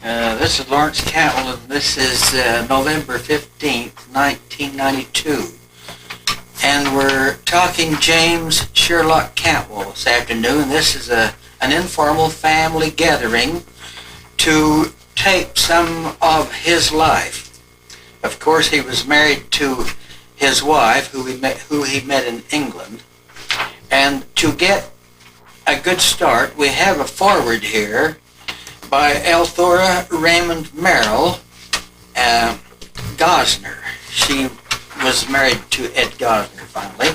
This is Lawrence Cantwell, and this is November 15th, 1992. And we're talking James Sherlock Cantwell this afternoon. This is an informal family gathering to tape some of his life. Of course, he was married to his wife, who he met in England. And to get a good start, we have a foreword here by Althora Raymond Merrill Gosner. She was married to Ed Gosner finally.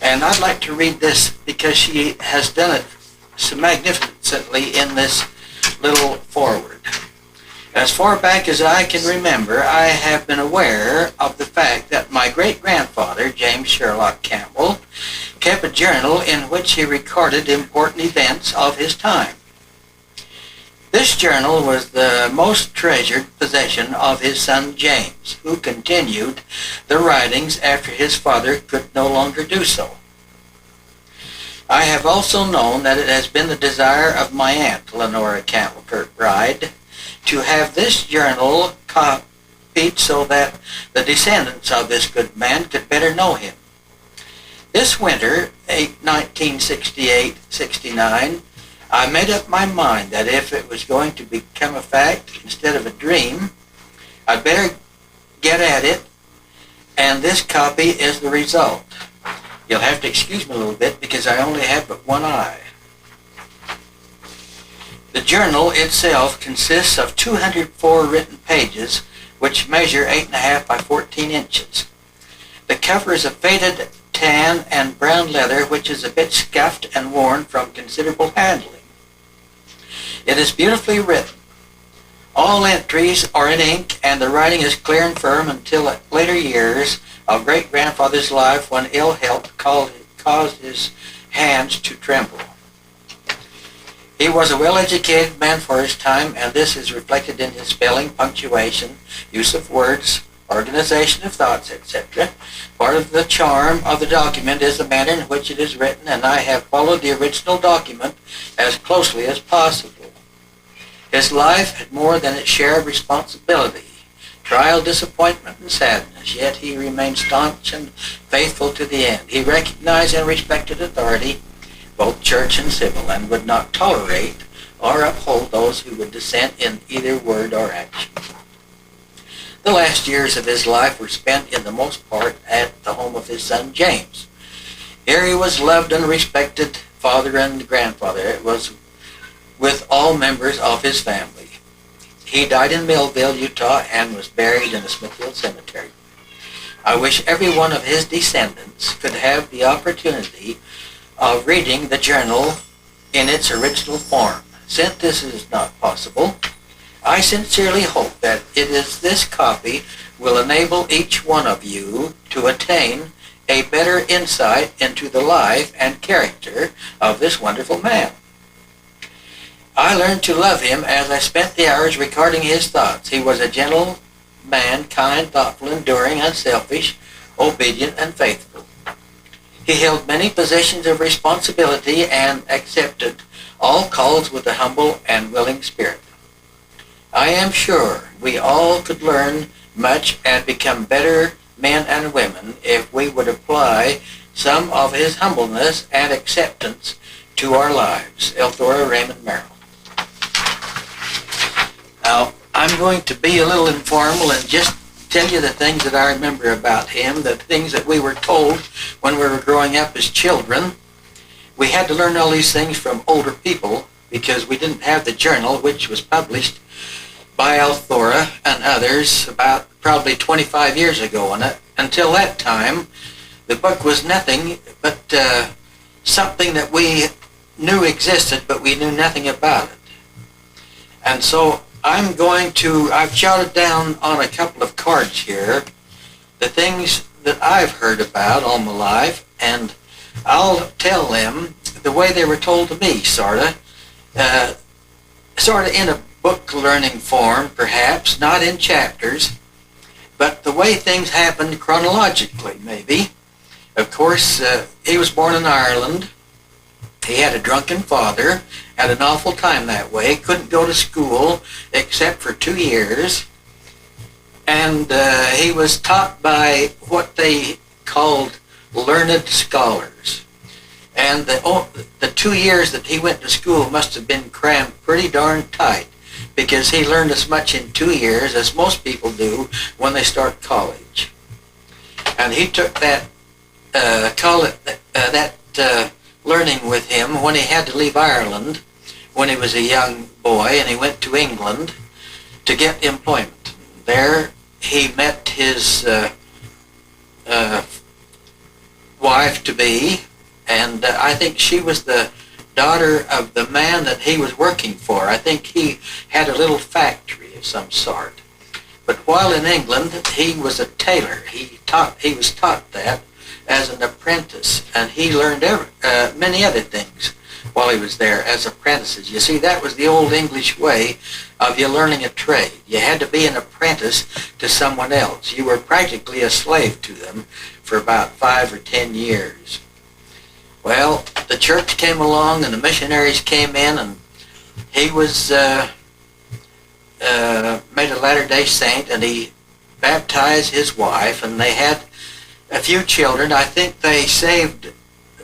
And I'd like to read this because she has done it so magnificently in this little foreword. As far back as I can remember, I have been aware of the fact that my great-grandfather, James Sherlock Cantwell, kept a journal in which he recorded important events of his time. This journal was the most treasured possession of his son James, who continued the writings after his father could no longer do so. I have also known that it has been the desire of my aunt, Lenora Cantwell Kirkbride, to have this journal copied so that the descendants of this good man could better know him. This winter, 1968-69, I made up my mind that if it was going to become a fact instead of a dream, I'd better get at it, and this copy is the result. You'll have to excuse me a little bit because I only have but one eye. The journal itself consists of 204 written pages, which measure 8.5 by 14 inches. The cover is a faded tan and brown leather, which is a bit scuffed and worn from considerable handling. It is beautifully written. All entries are in ink, and the writing is clear and firm until later years of great-grandfather's life, when ill health caused his hands to tremble. He was a well-educated man for his time, and this is reflected in his spelling, punctuation, use of words, organization of thoughts, etc. Part of the charm of the document is the manner in which it is written, and I have followed the original document as closely as possible. His life had more than its share of responsibility, trial, disappointment, and sadness, yet he remained staunch and faithful to the end. He recognized and respected authority, both church and civil, and would not tolerate or uphold those who would dissent in either word or action. The last years of his life were spent in the most part at the home of his son James. Here he was loved and respected father and grandfather. It was with all members of his family. He died in Millville, Utah, and was buried in the Smithfield Cemetery. I wish every one of his descendants could have the opportunity of reading the journal in its original form. Since this is not possible, I sincerely hope that this copy will enable each one of you to attain a better insight into the life and character of this wonderful man. I learned to love him as I spent the hours recording his thoughts. He was a gentle man, kind, thoughtful, enduring, unselfish, obedient, and faithful. He held many positions of responsibility and accepted all calls with a humble and willing spirit. I am sure we all could learn much and become better men and women if we would apply some of his humbleness and acceptance to our lives. Althora Raymond Merrill. Now, I'm going to be a little informal and just tell you the things that I remember about him, the things that we were told when we were growing up as children. We had to learn all these things from older people because we didn't have the journal, which was published by Althora and others about probably 25 years ago. And until that time, the book was nothing but something that we knew existed, but we knew nothing about it. And so I've jotted down on a couple of cards here the things that I've heard about all my life, and I'll tell them the way they were told to me, sort of in a book learning form, perhaps, not in chapters, but the way things happened chronologically, maybe. Of course, he was born in Ireland, He had a drunken father, had an awful time that way, couldn't go to school except for 2 years, and he was taught by what they called learned scholars. And the 2 years that he went to school must have been crammed pretty darn tight, because he learned as much in 2 years as most people do when they start college. And he took that learning with him when he had to leave Ireland when he was a young boy, and he went to England to get employment. There he met his wife-to-be, and I think she was the daughter of the man that he was working for. I think he had a little factory of some sort. But while in England, he was a tailor. He was taught that as an apprentice, and he learned many other things while he was there as apprentices. You see, that was the old English way of you learning a trade. You had to be an apprentice to someone else. You were practically a slave to them for about 5 or 10 years. Well, the church came along and the missionaries came in, and he was made a Latter-day Saint, and he baptized his wife, and they had a few children. I think they saved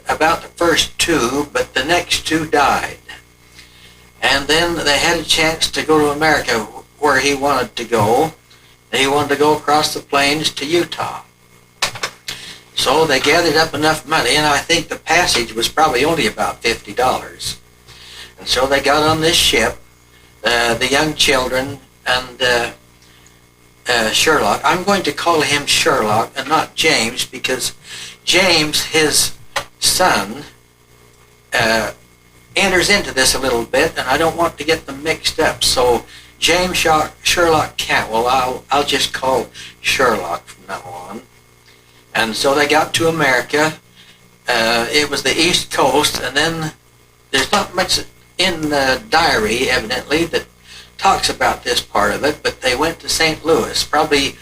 about the first 2, but the next 2 died. And then they had a chance to go to America where he wanted to go. He wanted to go across the plains to Utah. So they gathered up enough money, and I think the passage was probably only about $50. And so they got on this ship, the young children, and Sherlock. I'm going to call him Sherlock and not James, because James, his son, enters into this a little bit, and I don't want to get them mixed up. So James Sherlock Cantwell, I'll just call Sherlock from now on. And so they got to America. It was the East Coast, and then there's not much in the diary, evidently, that talks about this part of it, but they went to St. Louis, probably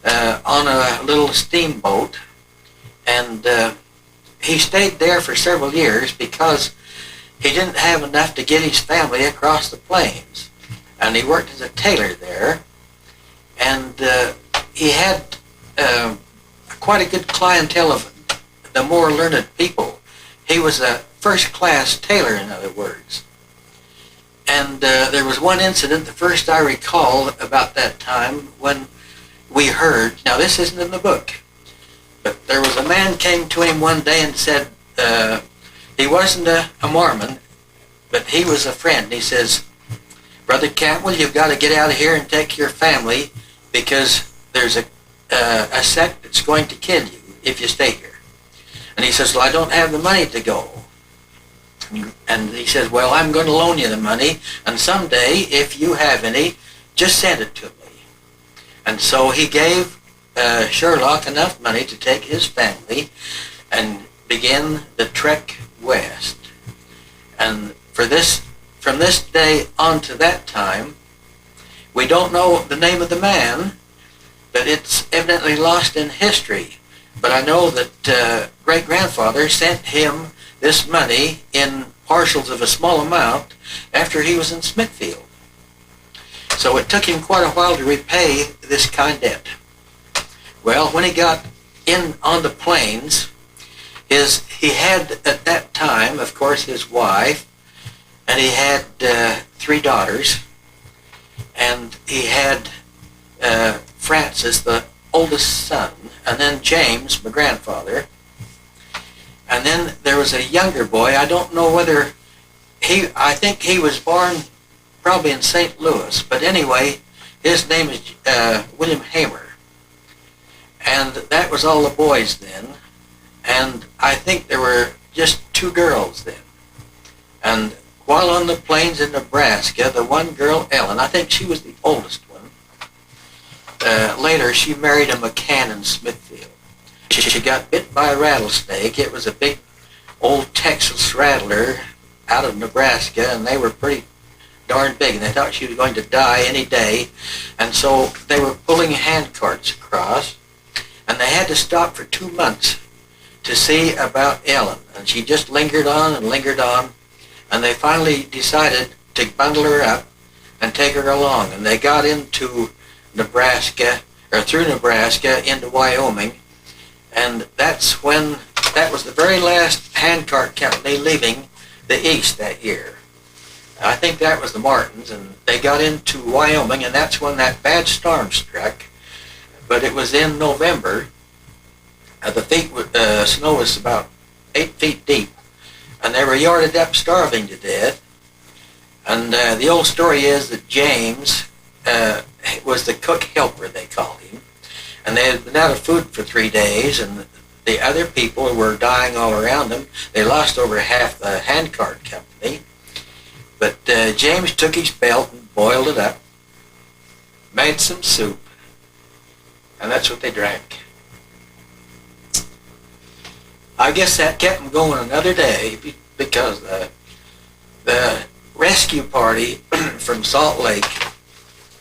on a little steamboat, and he stayed there for several years because he didn't have enough to get his family across the plains. And he worked as a tailor there, and he had quite a good clientele of the more learned people. He was a first-class tailor, in other words. And there was one incident, the first I recall about that time, when we heard, now this isn't in the book, but there was a man came to him one day and said, he wasn't a Mormon, but he was a friend. He says, "Brother Cantwell, you've got to get out of here and take your family, because there's a sect that's going to kill you if you stay here." And he says, "Well, I don't have the money to go." And he says, "Well, I'm going to loan you the money, and someday, if you have any, just send it to me." And so he gave Sherlock enough money to take his family and begin the trek west. And from this day on to that time, we don't know the name of the man, but it's evidently lost in history. But I know that great-grandfather sent him this money in partials of a small amount after he was in Smithfield. So it took him quite a while to repay this kind debt. Well, when he got in on the plains, he had at that time, of course, his wife, and he had 3 daughters, and he had Francis, the oldest son, and then James, my grandfather. And then there was a younger boy. I don't know whether I think he was born probably in St. Louis, but anyway, his name is William Hamer. And that was all the boys then. And I think there were just 2 girls then. And while on the plains in Nebraska, the one girl, Ellen, I think she was the oldest one. Later, she married a McCann in Smithfield. She got bit by a rattlesnake. It was a big old Texas rattler out of Nebraska, and they were pretty darn big, and they thought she was going to die any day. And so they were pulling hand carts across, and they had to stop for 2 months to see about Ellen. And she just lingered on and lingered on, and they finally decided to bundle her up and take her along. And they got into Nebraska, or through Nebraska into Wyoming, and that was the very last handcart company leaving the east that year. I think that was the Martins, and they got into Wyoming, and that's when that bad storm struck. But it was in November. The snow was about 8 feet deep, and they were yarded up, starving to death. And the old story is that James was the cook helper, they called him, and they had been out of food for 3 days, and the other people were dying all around them. They lost over half the handcart company. But James took his belt and boiled it up, made some soup, and that's what they drank. I guess that kept them going another day, because the rescue party from Salt Lake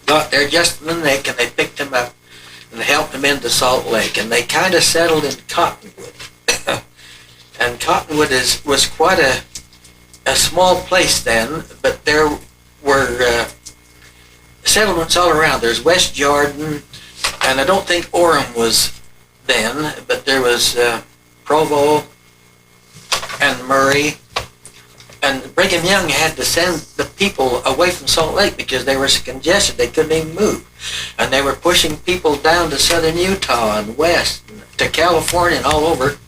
got there just in the nick, and they picked him up and helped him into Salt Lake, and they kind of settled in Cottonwood. And Cottonwood was quite a small place then, but there were settlements all around. There's West Jordan, and I don't think Orem was then, but there was Provo and Murray. And Brigham Young had to send the people away from Salt Lake because they were so congested they couldn't even move. And they were pushing people down to southern Utah and west to California and all over,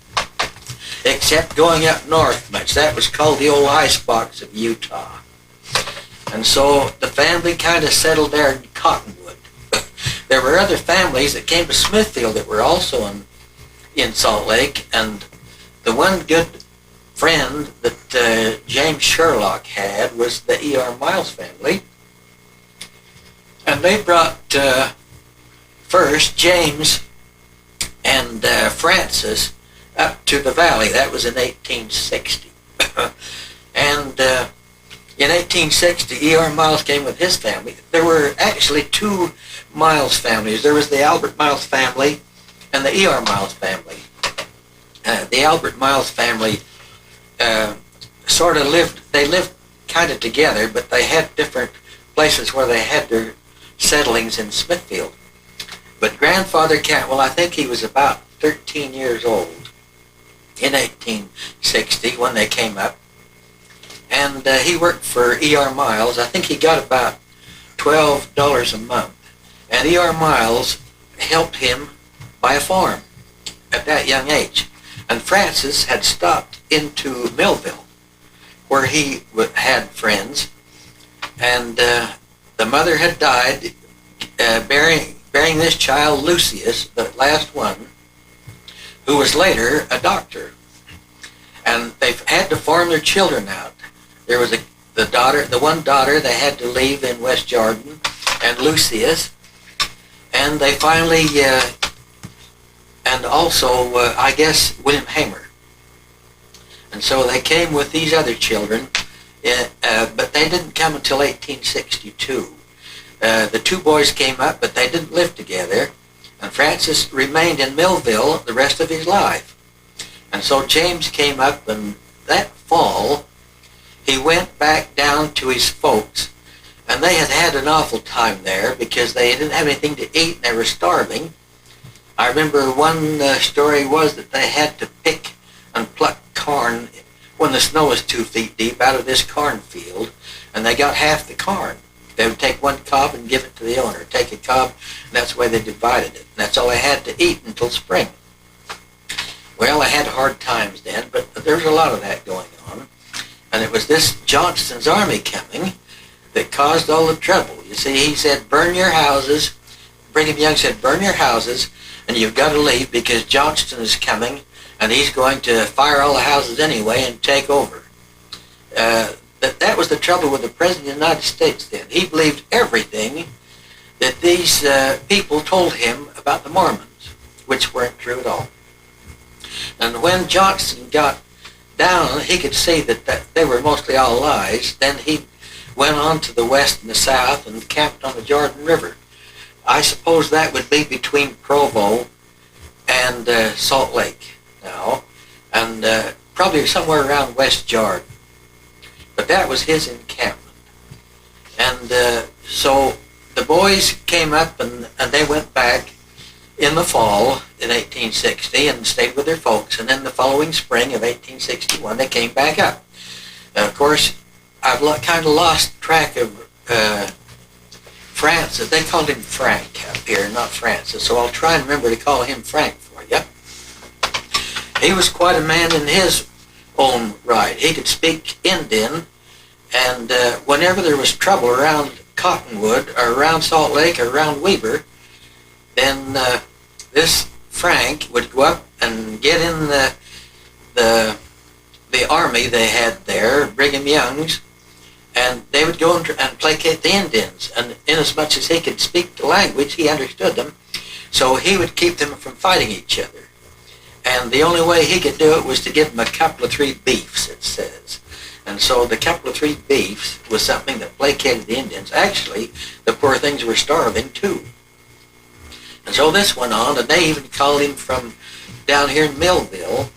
except going up north much. That was called the old icebox of Utah. And so the family kind of settled there in Cottonwood. There were other families that came to Smithfield that were also in Salt Lake, and the one good friend that James Sherlock had was the E.R. Miles family. And they brought first James and Francis up to the valley. That was in 1860. And in 1860, E.R. Miles came with his family. There were actually two Miles families. There was the Albert Miles family and the E.R. Miles family. The Albert Miles family they lived kind of together, but they had different places where they had their settlings in Smithfield. But Grandfather Cantwell, I think he was about 13 years old in 1860 when they came up. And he worked for E.R. Miles. I think he got about $12 a month. And E.R. Miles helped him buy a farm at that young age. And Francis had stopped into Millville, where he had friends. And the mother had died, bearing this child, Lucius, the last one, who was later a doctor. And they had to farm their children out. There was the one daughter they had to leave in West Jordan, and Lucius. And they finally, and also, I guess, William Hamer. And so they came with these other children, but they didn't come until 1862. The two boys came up, but they didn't live together, and Francis remained in Millville the rest of his life. And so James came up, and that fall, he went back down to his folks, and they had had an awful time there because they didn't have anything to eat and they were starving. I remember one story was that they had to pick and pluck corn when the snow was 2 feet deep out of this cornfield, and they got half the corn. They would take one cob and give it to the owner, take a cob, and that's the way they divided it. And that's all they had to eat until spring. Well, they had hard times then, but there was a lot of that going on. And it was this Johnston's army coming that caused all the trouble. You see, he said, burn your houses. Brigham Young said, burn your houses, and you've got to leave because Johnston is coming, and he's going to fire all the houses anyway and take over. That was the trouble with the President of the United States then. He believed everything that these people told him about the Mormons, which weren't true at all. And when Johnston got down, he could see that they were mostly all lies. Then he went on to the west and the south and camped on the Jordan River. I suppose that would be between Provo and Salt Lake now, and probably somewhere around West Jordan. but that was his encampment. And so the boys came up and they went back in the fall in 1860 and stayed with their folks. And then the following spring of 1861, they came back up. Of course, I've kind of lost track of Francis. They called him Frank up here, not Francis. So I'll try and remember to call him Frank for you. He was quite a man in his own right. He could speak Indian, and whenever there was trouble around Cottonwood or around Salt Lake or around Weber, then this Frank would go up and get in the army they had there, Brigham Young's, and they would go and placate the Indians. And inasmuch as he could speak the language, he understood them, so he would keep them from fighting each other. And the only way he could do it was to give them a couple of 3 beefs, it says. And so the couple of 3 beefs was something that placated the Indians. Actually, the poor things were starving too. And so this went on, and they even called him from down here in Millville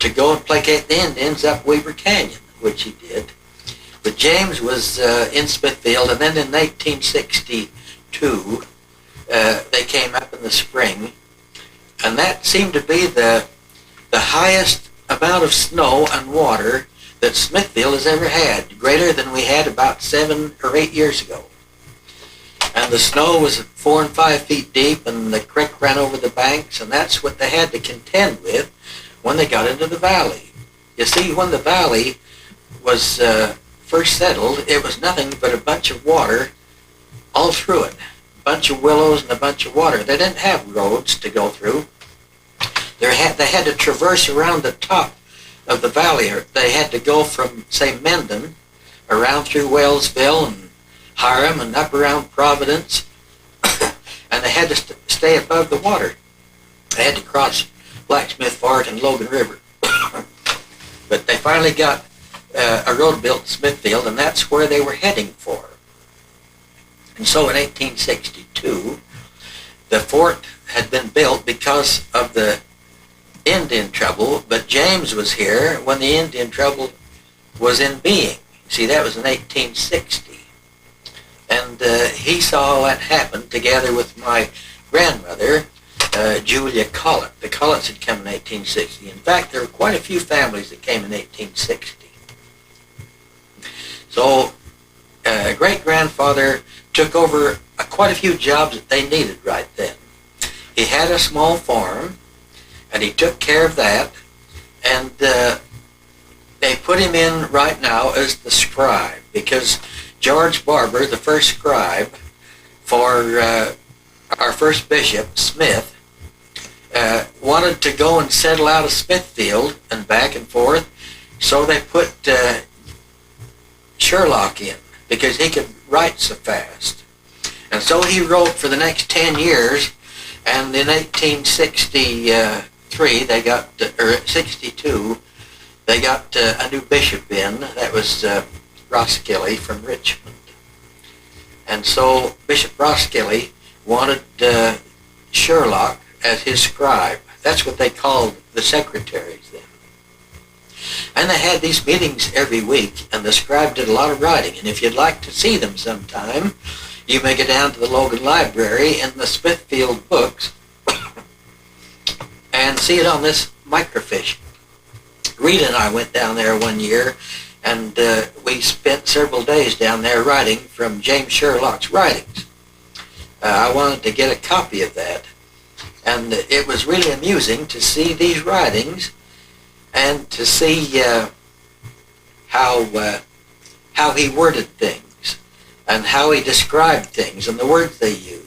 to go and placate the Indians up Weber Canyon, which he did. But James was in Smithfield, and then in 1862, they came up in the spring, and that seemed to be the highest amount of snow and water that Smithfield has ever had, greater than we had about 7 or 8 years ago. And the snow was 4 and 5 feet deep, and the creek ran over the banks, and that's what they had to contend with when they got into the valley. You see, when the valley was first settled, it was nothing but a bunch of water all through it. A bunch of willows and a bunch of water. They didn't have roads to go through. They had to traverse around the top of the valley. They had to go from, say, Mendon, around through Wellsville and Hiram and up around Providence, and they had to stay above the water. They had to cross Blacksmith Fork and Logan River. But they finally got a road built in Smithfield, and that's where they were heading for. And so in 1862, the fort had been built because of the Indian trouble, but James was here when the Indian trouble was in being. See, that was in 1860. And he saw all that happen together with my grandmother, Julia Collett. The Colletts had come in 1860. In fact, there were quite a few families that came in 1860. So great-grandfather took over quite a few jobs that they needed right then. He had a small farm, and he took care of that, and they put him in right now as the scribe, because George Barber, the first scribe for our first bishop, Smith, wanted to go and settle out of Smithfield and back and forth, so they put Sherlock in, because he could write so fast. And so he wrote for the next 10 years, and in 1863, they got, or 62, they got a new bishop in. That was Roskilly from Richmond. And so Bishop Roskilly wanted Sherlock as his scribe. That's what they called the secretaries then. And they had these meetings every week, and the scribe did a lot of writing. And if you'd like to see them sometime, you may go down to the Logan Library in the Smithfield books and see it on this microfiche. Rita and I went down there one year, and we spent several days down there writing from James Sherlock's writings. I wanted to get a copy of that, and it was really amusing to see these writings and to see how he worded things and how he described things and the words they used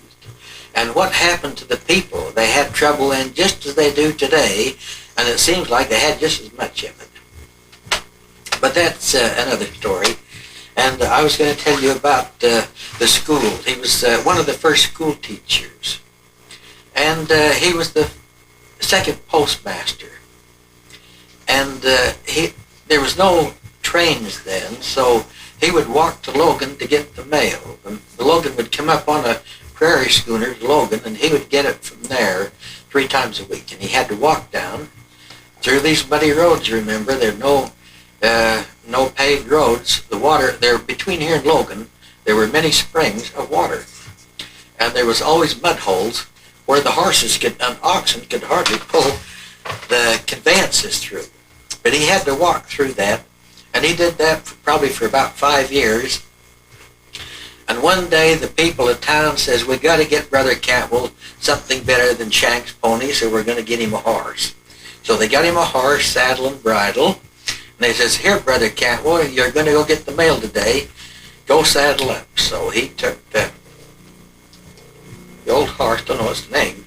and what happened to the people they had trouble in, just as they do today, and it seems like they had just as much of it. But that's another story. And I was going to tell you about the school. He was one of the first school teachers. And he was the second postmaster. And there was no trains then, so he would walk to Logan to get the mail. And the Logan would come up on a prairie schooner to Logan, and he would get it from there 3 times a week. And he had to walk down through these muddy roads, remember. There were no no paved roads. The water there between here and Logan, there were many springs of water, and there was always mud holes where the horses and oxen could hardly pull the conveyances through. But he had to walk through that, and he did that probably for about 5 years. And one day the people of town says, we got to get Brother Cantwell something better than Shank's pony, so we're going to get him a horse. So they got him a horse, saddle and bridle, and they says, here, Brother Cantwell, you're going to go get the mail today. Go saddle up. So he took the old horse, don't know what's the name,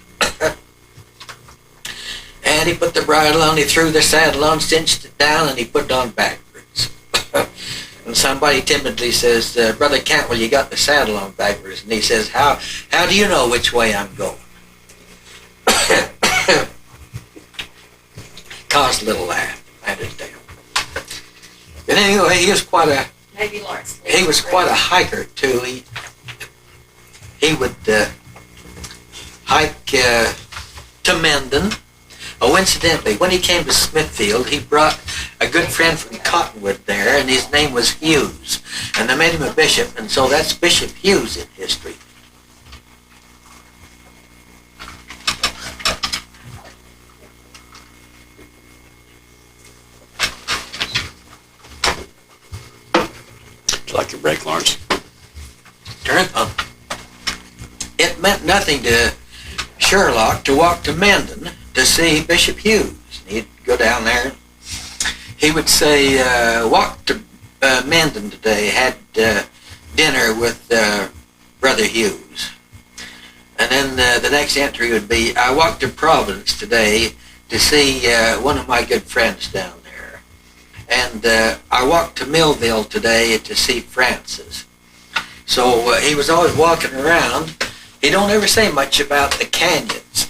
and he put the bridle on, he threw the saddle on, cinched it down, and he put it on backwards. And somebody timidly says, Brother Cantwell, you got the saddle on backwards. And he says, how do you know which way I'm going? Caused a little laugh, I understand. But anyway, he was quite a hiker too. He would hike to Mendon. Oh, incidentally, when he came to Smithfield, he brought a good friend from Cottonwood there, and his name was Hughes. And they made him a bishop, and so that's Bishop Hughes in history. Would you like your break, Lawrence? Turn up. It meant nothing to Sherlock to walk to Mendon to see Bishop Hughes. He'd go down there. He would say, walk to Mendon today, had dinner with Brother Hughes. And then the next entry would be, I walked to Providence today to see one of my good friends down there. And I walked to Millville today to see Francis. So he was always walking around. He don't ever say much about the canyons.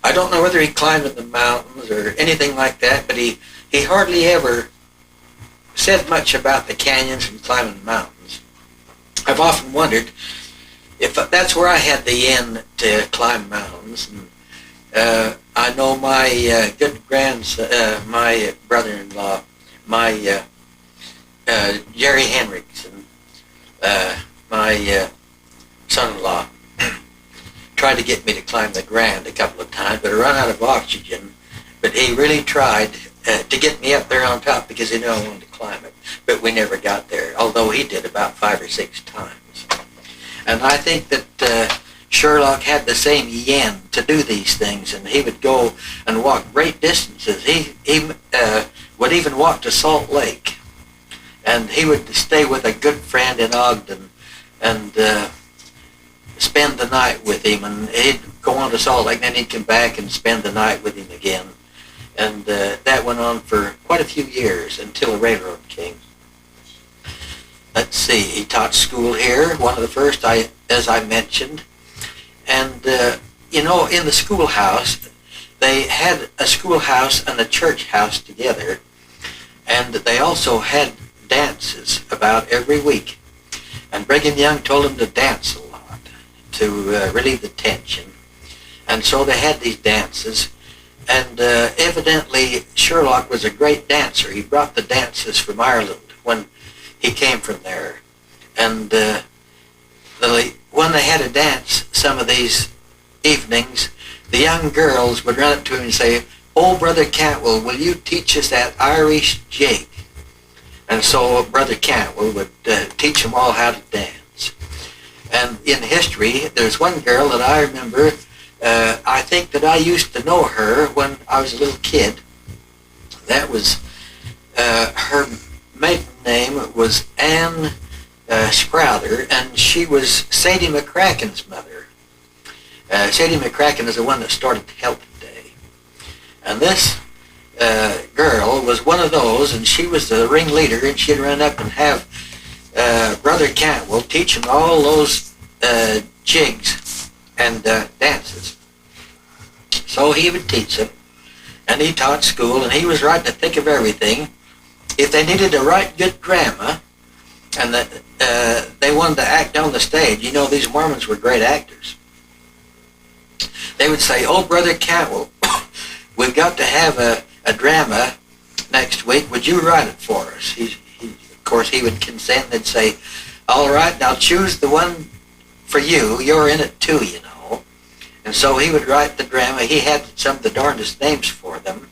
I don't know whether he climbed in the mountains or anything like that, but he hardly ever said much about the canyons and climbing mountains. I've often wondered if that's where I had the end to climb mountains. And, I know my good my brother-in-law, my Jerry Henriksen, my son-in-law, tried to get me to climb the Grand a couple of times, but I run out of oxygen. But he really tried to get me up there on top because he knew I wanted to climb it. But we never got there, although he did about 5 or 6 times. And I think that Sherlock had the same yen to do these things, and he would go and walk great distances. He would even walk to Salt Lake, and he would stay with a good friend in Ogden and spend the night with him, and he'd go on to Salt Lake, and then he'd come back and spend the night with him again. And that went on for quite a few years until the railroad came. Let's see, he taught school here, one of the first, as I mentioned. And, in the schoolhouse, they had a schoolhouse and a church house together. And they also had dances about every week. And Brigham Young told them to dance a lot to relieve the tension. And so they had these dances. And evidently Sherlock was a great dancer. He brought the dances from Ireland when he came from there. And when they had a dance some of these evenings, the young girls would run up to him and say, "Oh, Brother Cantwell, will you teach us that Irish jig?" And so Brother Cantwell would teach them all how to dance. And in history, there's one girl that I remember, I think that I used to know her when I was a little kid. That was, her maiden name was Anne Scrowther, and she was Sadie McCracken's mother. Sadie McCracken is the one that started the Help Day. And this girl was one of those, and she was the ringleader, and she'd run up and have Brother Cantwell teach him all those jigs and dances. So he would teach them, and he taught school, and he was right in the thick of everything. If they needed to write good drama, and that they wanted to act on the stage, these Mormons were great actors. They would say, "Oh, Brother Cantwell, we've got to have a drama next week, would you write it for us? Of course, he would consent and they'd say, all right, now choose the one for you. You're in it too, you know. And so he would write the drama. He had some of the darndest names for them.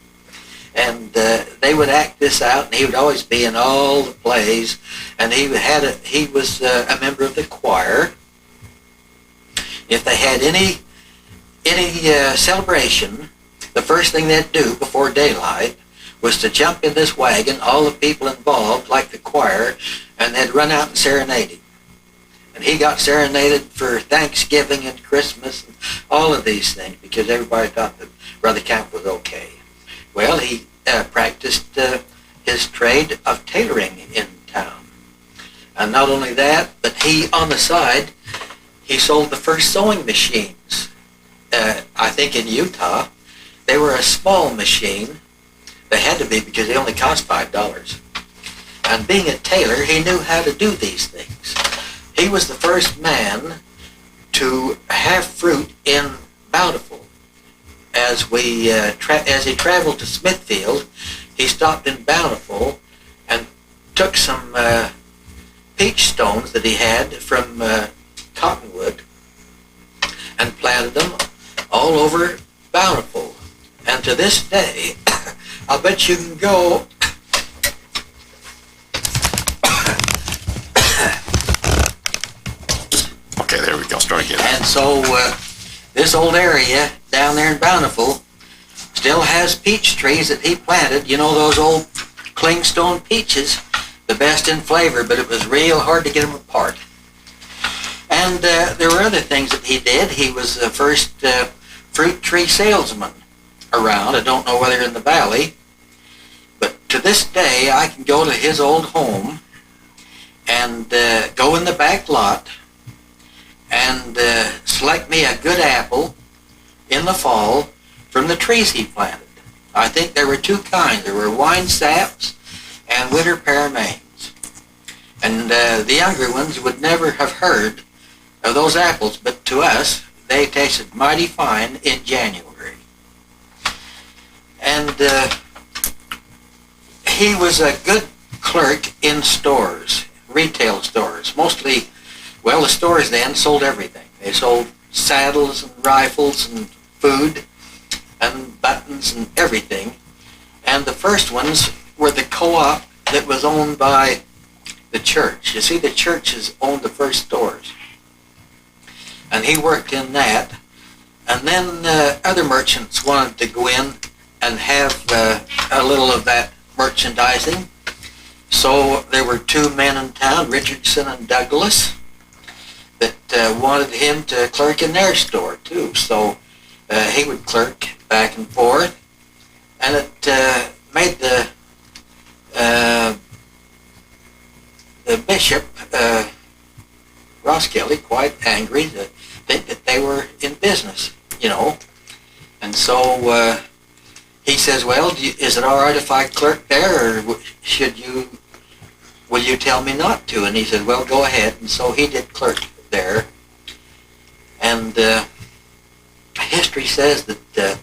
And they would act this out, and he would always be in all the plays. And he was a member of the choir. If they had any celebration, the first thing they'd do before daylight was to jump in this wagon, all the people involved, like the choir, and they'd run out and serenade him. And he got serenaded for Thanksgiving and Christmas and all of these things because everybody thought that Brother Cantwell was okay. Well, he practiced his trade of tailoring in town. And not only that, but he, on the side, he sold the first sewing machines. I think in Utah, they were a small machine. They had to be because they only cost $5. And being a tailor, he knew how to do these things. He was the first man to have fruit in Bountiful. As he traveled to Smithfield, he stopped in Bountiful and took some peach stones that he had from Cottonwood and planted them all over Bountiful. And to this day, I'll bet you can go Okay, there we go. Start again. and so this old area down there in Bountiful still has peach trees that he planted. You know those old clingstone peaches, the best in flavor, but it was real hard to get them apart. And there were other things that he did. He was the first fruit tree salesman around. I don't know whether in the valley, but to this day I can go to his old home and go in the back lot and select me a good apple in the fall from the trees he planted. I think there were two kinds. There were wine saps and winter pearmains. And the younger ones would never have heard of those apples, but to us, they tasted mighty fine in January. And he was a good clerk in stores, retail stores. Mostly, well, the stores then sold everything. They sold saddles and rifles and food and buttons and everything. And the first ones were the co-op that was owned by the church. You see, the churches owned the first stores. And he worked in that. And then other merchants wanted to go in and have a little of that merchandising. So there were two men in town, Richardson and Douglas, that wanted him to clerk in their store too. So he would clerk back and forth, and it made the bishop, Ross Kelly, quite angry to think that they were in business, you know. And so he says, well, is it all right if I clerk there, or will you tell me not to? And he said, well, go ahead. And so he did clerk there. And history says that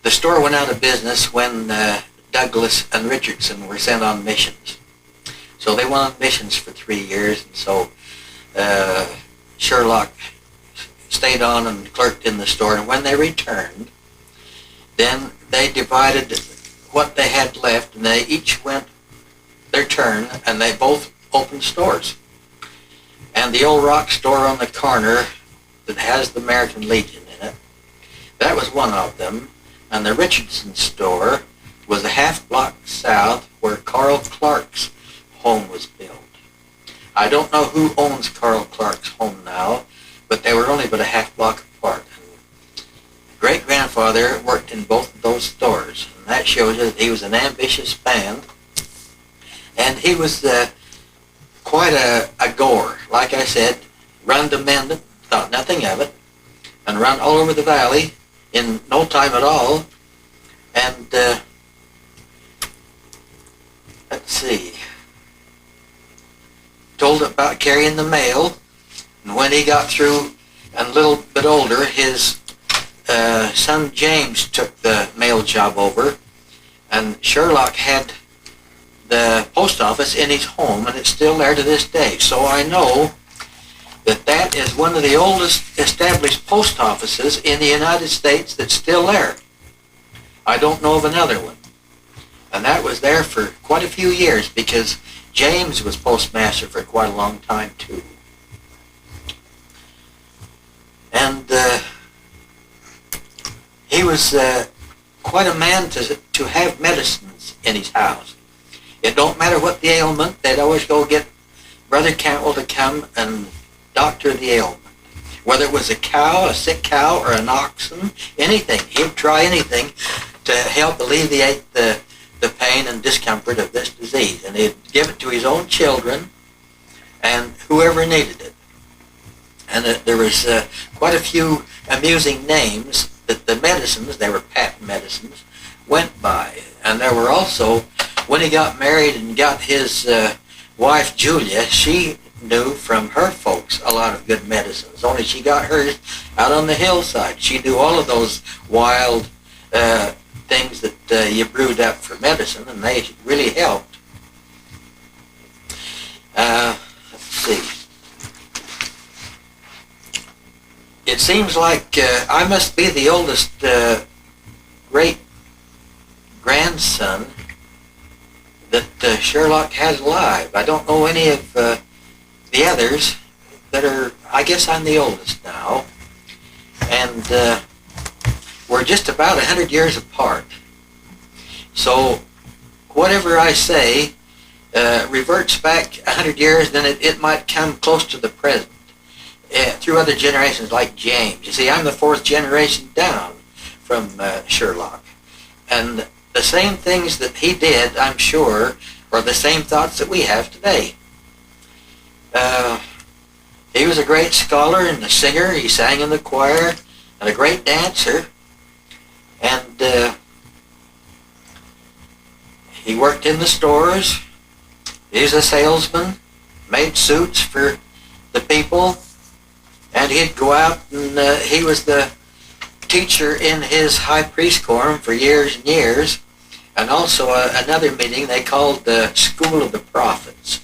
the store went out of business when Douglas and Richardson were sent on missions. So they went on missions for 3 years, and so Sherlock stayed on and clerked in the store. And when they returned, then they divided what they had left, and they each went their turn, and they both opened stores. And the old rock store on the corner that has the American Legion in it, that was one of them. And the Richardson store was a half block south where Carl Clark's home was built. I don't know who owns Carl Clark's home now, but they were only but a half block apart. Great-grandfather worked in both of those stores, and that shows you that he was an ambitious man. And he was quite a goer. Like I said, run to Mendon, thought nothing of it, and run all over the valley in no time at all. And let's see, told about carrying the mail. And when he got through and a little bit older, his son James took the mail job over. And Sherlock had the post office in his home, and it's still there to this day. So I know that that is one of the oldest established post offices in the United States that's still there. I don't know of another one. And that was there for quite a few years because James was postmaster for quite a long time too. And he was quite a man to have medicines in his house. It don't matter what the ailment, they'd always go get Brother Cantwell to come and doctor the ailment. Whether it was a cow, a sick cow, or an oxen, anything. He'd try anything to help alleviate the pain and discomfort of this disease. And he'd give it to his own children and whoever needed it. And there was quite a few amusing names that the medicines, they were patent medicines, went by. And there were also, when he got married and got his wife Julia, she knew from her folks a lot of good medicines. Only she got hers out on the hillside. She knew all of those wild things that you brewed up for medicine, and they really helped. Let's see. It seems like I must be the oldest great-grandson that Sherlock has alive. I don't know any of the others that are, I guess I'm the oldest now. And we're just about 100 years apart. So whatever I say reverts back 100 years, then it might come close to the present. Through other generations like James. You see, I'm the fourth generation down from Sherlock. And the same things that he did, I'm sure, are the same thoughts that we have today. He was a great scholar and a singer. He sang in the choir and a great dancer. And he worked in the stores. He's a salesman, made suits for the people. And he'd go out and he was the teacher in his high priest quorum for years and years. And also another meeting they called the School of the Prophets.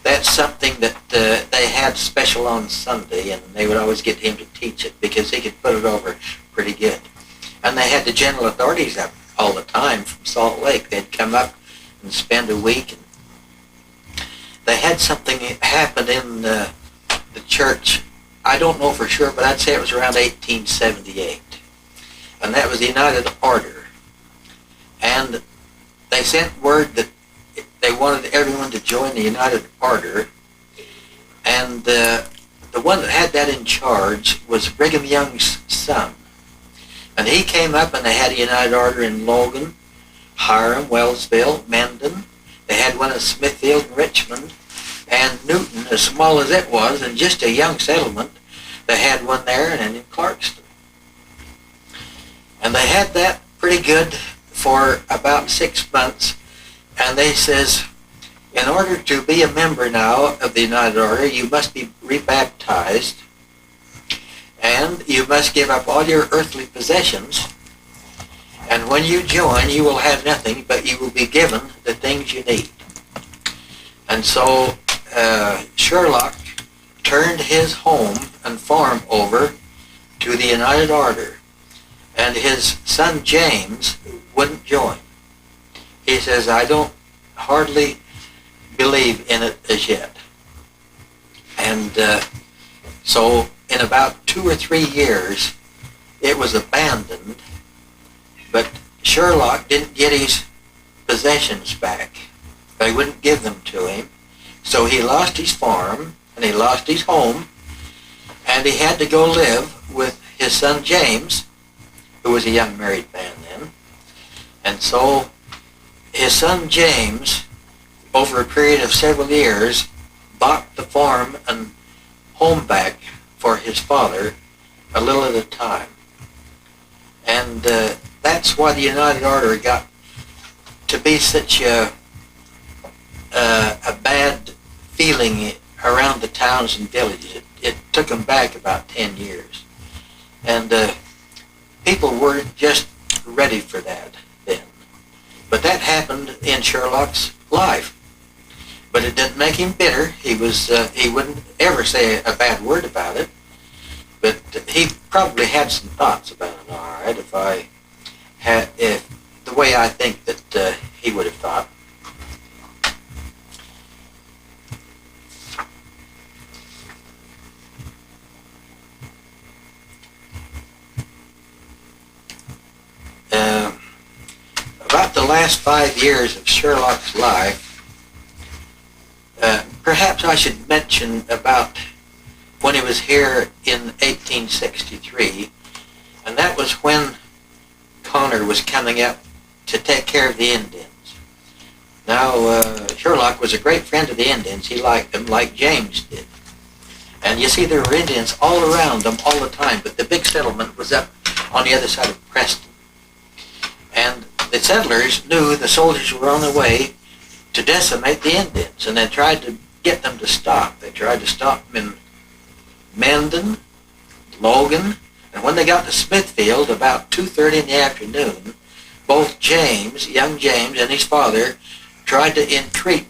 That's something that they had special on Sunday, and they would always get him to teach it because he could put it over pretty good. And they had the general authorities up all the time from Salt Lake. They'd come up and spend a week. And they had something happen in the church. I don't know for sure, but I'd say it was around 1878. And that was the United Order. And they sent word that they wanted everyone to join the United Order. And the one that had that in charge was Brigham Young's son. And he came up and they had a United Order in Logan, Hiram, Wellsville, Mendon. They had one at Smithfield and Richmond. And Newton, as small as it was, and just a young settlement, they had one there and in Clarkston. And they had that pretty good for about 6 months. And they says, in order to be a member now of the United Order, you must be rebaptized, and you must give up all your earthly possessions. And when you join, you will have nothing, but you will be given the things you need. And so Sherlock turned his home and farm over to the United Order, and his son James wouldn't join. He says, I don't hardly believe in it as yet. And so in about 2 or 3 years, it was abandoned, but Sherlock didn't get his possessions back. They wouldn't give them to him. So he lost his farm, and he lost his home, and he had to go live with his son James, who was a young married man then. And so his son James, over a period of several years, bought the farm and home back for his father, a little at a time. And that's why the United Order got to be such a bad feeling around the towns and villages. It took them back about 10 years. And people weren't just ready for that then. But that happened in Sherlock's life. But it didn't make him bitter. He wouldn't ever say a bad word about it. But he probably had some thoughts about it, all right, if the way I think that he would have thought. About the last 5 years of Sherlock's life, perhaps I should mention about when he was here in 1863, and that was when Connor was coming up to take care of the Indians. Now, Sherlock was a great friend of the Indians. He liked them like James did. And you see, there were Indians all around them all the time, but the big settlement was up on the other side of Preston. And the settlers knew the soldiers were on their way to decimate the Indians, and they tried to get them to stop. They tried to stop them in Mendon, Logan, and when they got to Smithfield about 2:30 in the afternoon, both young James and his father, tried to entreat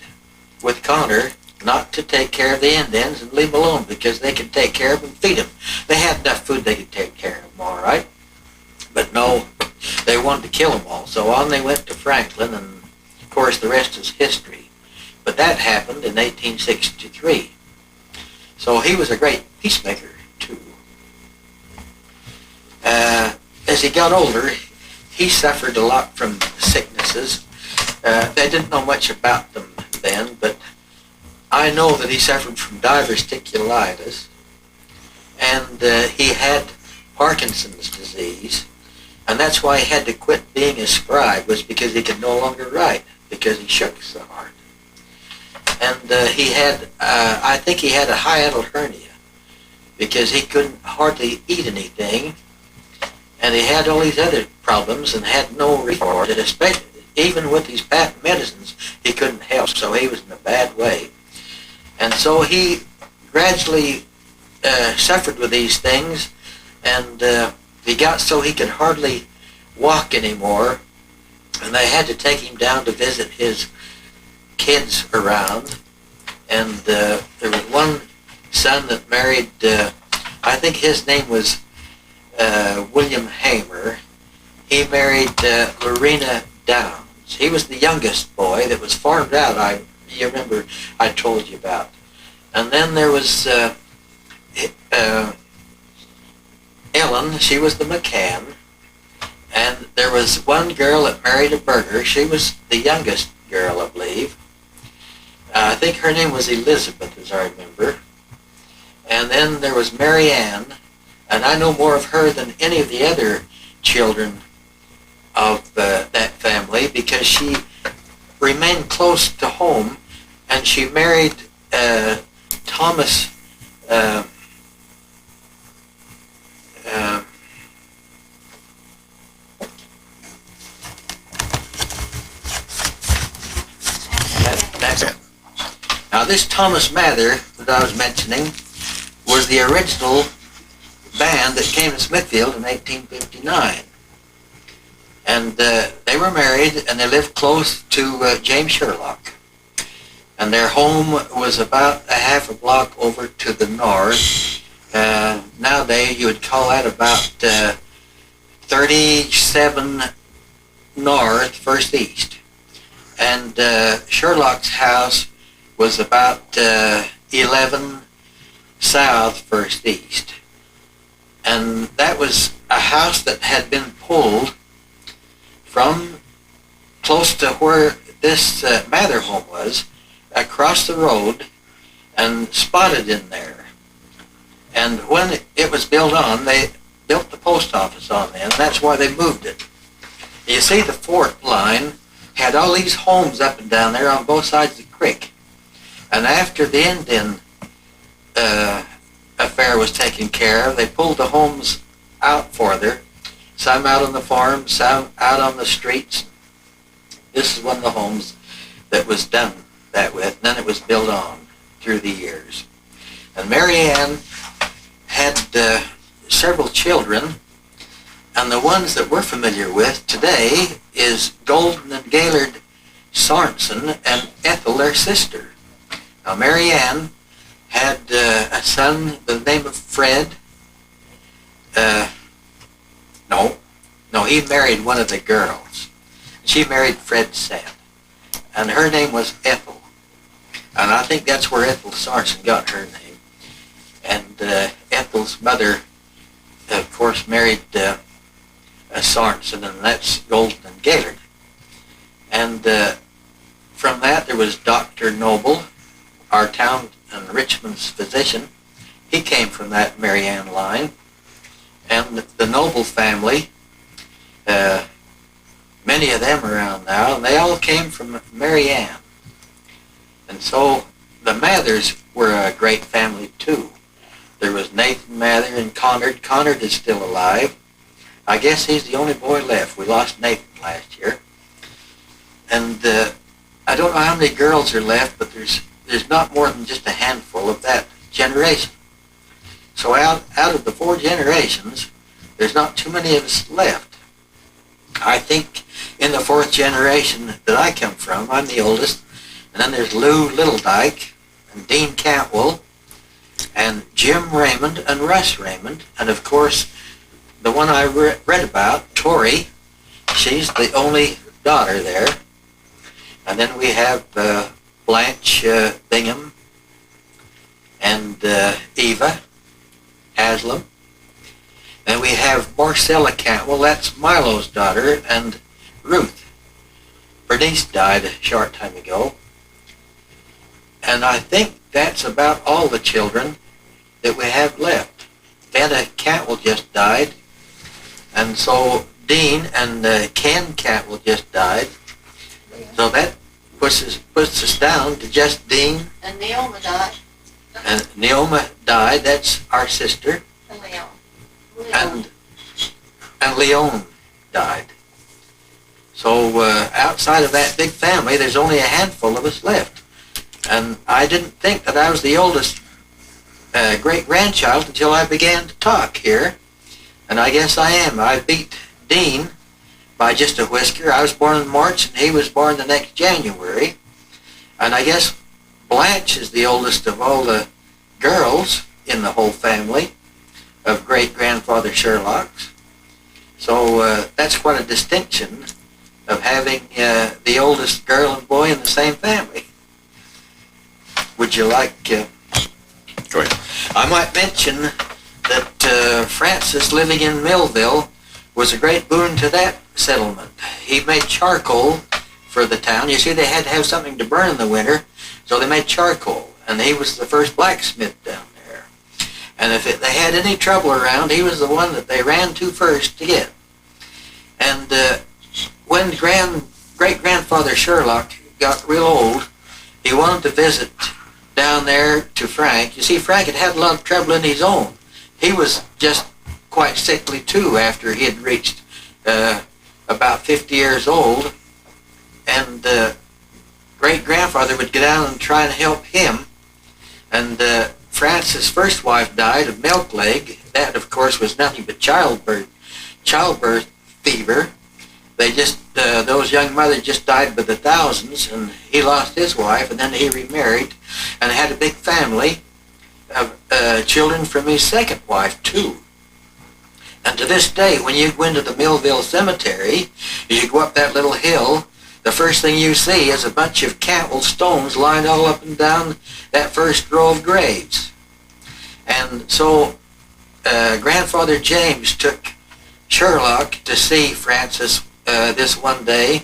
with Connor not to take care of the Indians and leave them alone because they could take care of them and feed them. They had enough food they could take care of them, all right? But no, they wanted to kill them all. So on they went to Franklin, and of course the rest is history. But that happened in 1863. So he was a great peacemaker, too. As he got older, he suffered a lot from sicknesses. They didn't know much about them then, but I know that he suffered from diverticulitis, and he had Parkinson's disease, and that's why he had to quit being a scribe, was because he could no longer write, because he shook so hard. And he had, I think he had a hiatal hernia, because he couldn't hardly eat anything, and he had all these other problems and had no recourse, especially even with these patent medicines, he couldn't help, so he was in a bad way. And so he gradually suffered with these things, and he got so he could hardly walk anymore, and they had to take him down to visit his kids around. And there was one son that married, I think his name was William Hamer. He married Lorena Downs. He was the youngest boy that was farmed out, you remember I told you about. And then there was Ellen, she was the McCann. And there was one girl that married a Berger. She was the youngest girl, I believe. I think her name was Elizabeth, as I remember. And then there was Mary Ann, and I know more of her than any of the other children of that family, because she remained close to home, and she married Thomas Now this Thomas Mather that I was mentioning was the original band that came to Smithfield in 1859. And they were married, and they lived close to James Sherlock. And their home was about a half a block over to the north. Nowadays, you would call that about 37 north, first east. And Sherlock's house was about 11 south, first east. And that was a house that had been pulled from close to where this Mather home was, across the road, and spotted in there. And when it was built on, they built the post office on there, and that's why they moved it. You see, the fort line had all these homes up and down there on both sides of the creek. And after the Indian affair was taken care of, they pulled the homes out further, some out on the farms, some out on the streets. This is one of the homes that was done that with, and then it was built on through the years. And Mary Ann had several children, And the ones that we're familiar with today is Golden and Gaylord Sorensen and Ethel, their sister. Now, Mary Ann had a son by the name of Fred. No, he married one of the girls. She married Fred's son, and her name was Ethel. And I think that's where Ethel Sorensen got her name. And Ethel's mother, of course, married Sorensen, and that's Golden and Gaylord. And from that, there was Dr. Noble, our town and Richmond's physician. He came from that Mary Ann line. And the Noble family, many of them around now, and they all came from Mary Ann. And so the Mathers were a great family too. There was Nathan Mather and Conard. Conard is still alive. I guess he's the only boy left. We lost Nathan last year. And I don't know how many girls are left, but there's not more than just a handful of that generation. So out of the 4 generations, there's not too many of us left. I think in the 4th generation that I come from, I'm the oldest, and then there's Lou Littledyke and Dean Cantwell and Jim Raymond and Russ Raymond, and of course the one I read about, Tori, she's the only daughter there. And then we have Blanche Bingham and Eva Haslam. And we have Marcella Cantwell, that's Milo's daughter, and Ruth. Bernice died a short time ago. And I think that's about all the children that we have left. Betta Cantwell just died. And so Dean and Ken Cantwell just died. So that puts us down to just Dean. And Neoma died. And Neoma died, that's our sister. And Leon. And Leon died. So outside of that big family, there's only a handful of us left. And I didn't think that I was the oldest great-grandchild until I began to talk here. And I guess I am. I beat Dean by just a whisker. I was born in March, and he was born the next January. And I guess Blanche is the oldest of all the girls in the whole family of great-grandfather Sherlock's. So that's quite a distinction of having the oldest girl and boy in the same family. Would you like... Go ahead. I might mention that Francis, living in Millville, was a great boon to that settlement. He made charcoal for the town. You see, they had to have something to burn in the winter, so they made charcoal. And he was the first blacksmith down there. And if they had any trouble around, he was the one that they ran to first to get. And when great-grandfather Sherlock got real old, he wanted to visit down there to Frank. You see, Frank had a lot of trouble in his own. He was just quite sickly too after he had reached about 50 years old. And great-grandfather would go down and try and help him. And Francis' first wife died of milk leg. That, of course, was nothing but childbirth fever. They just, those young mothers just died by the thousands, and he lost his wife, and then he remarried and had a big family of children from his second wife, too. And to this day, when you go into the Millville Cemetery, you go up that little hill, the first thing you see is a bunch of Cantwell stones lined all up and down that first row of graves. And so Grandfather James took Sherlock to see Francis this one day,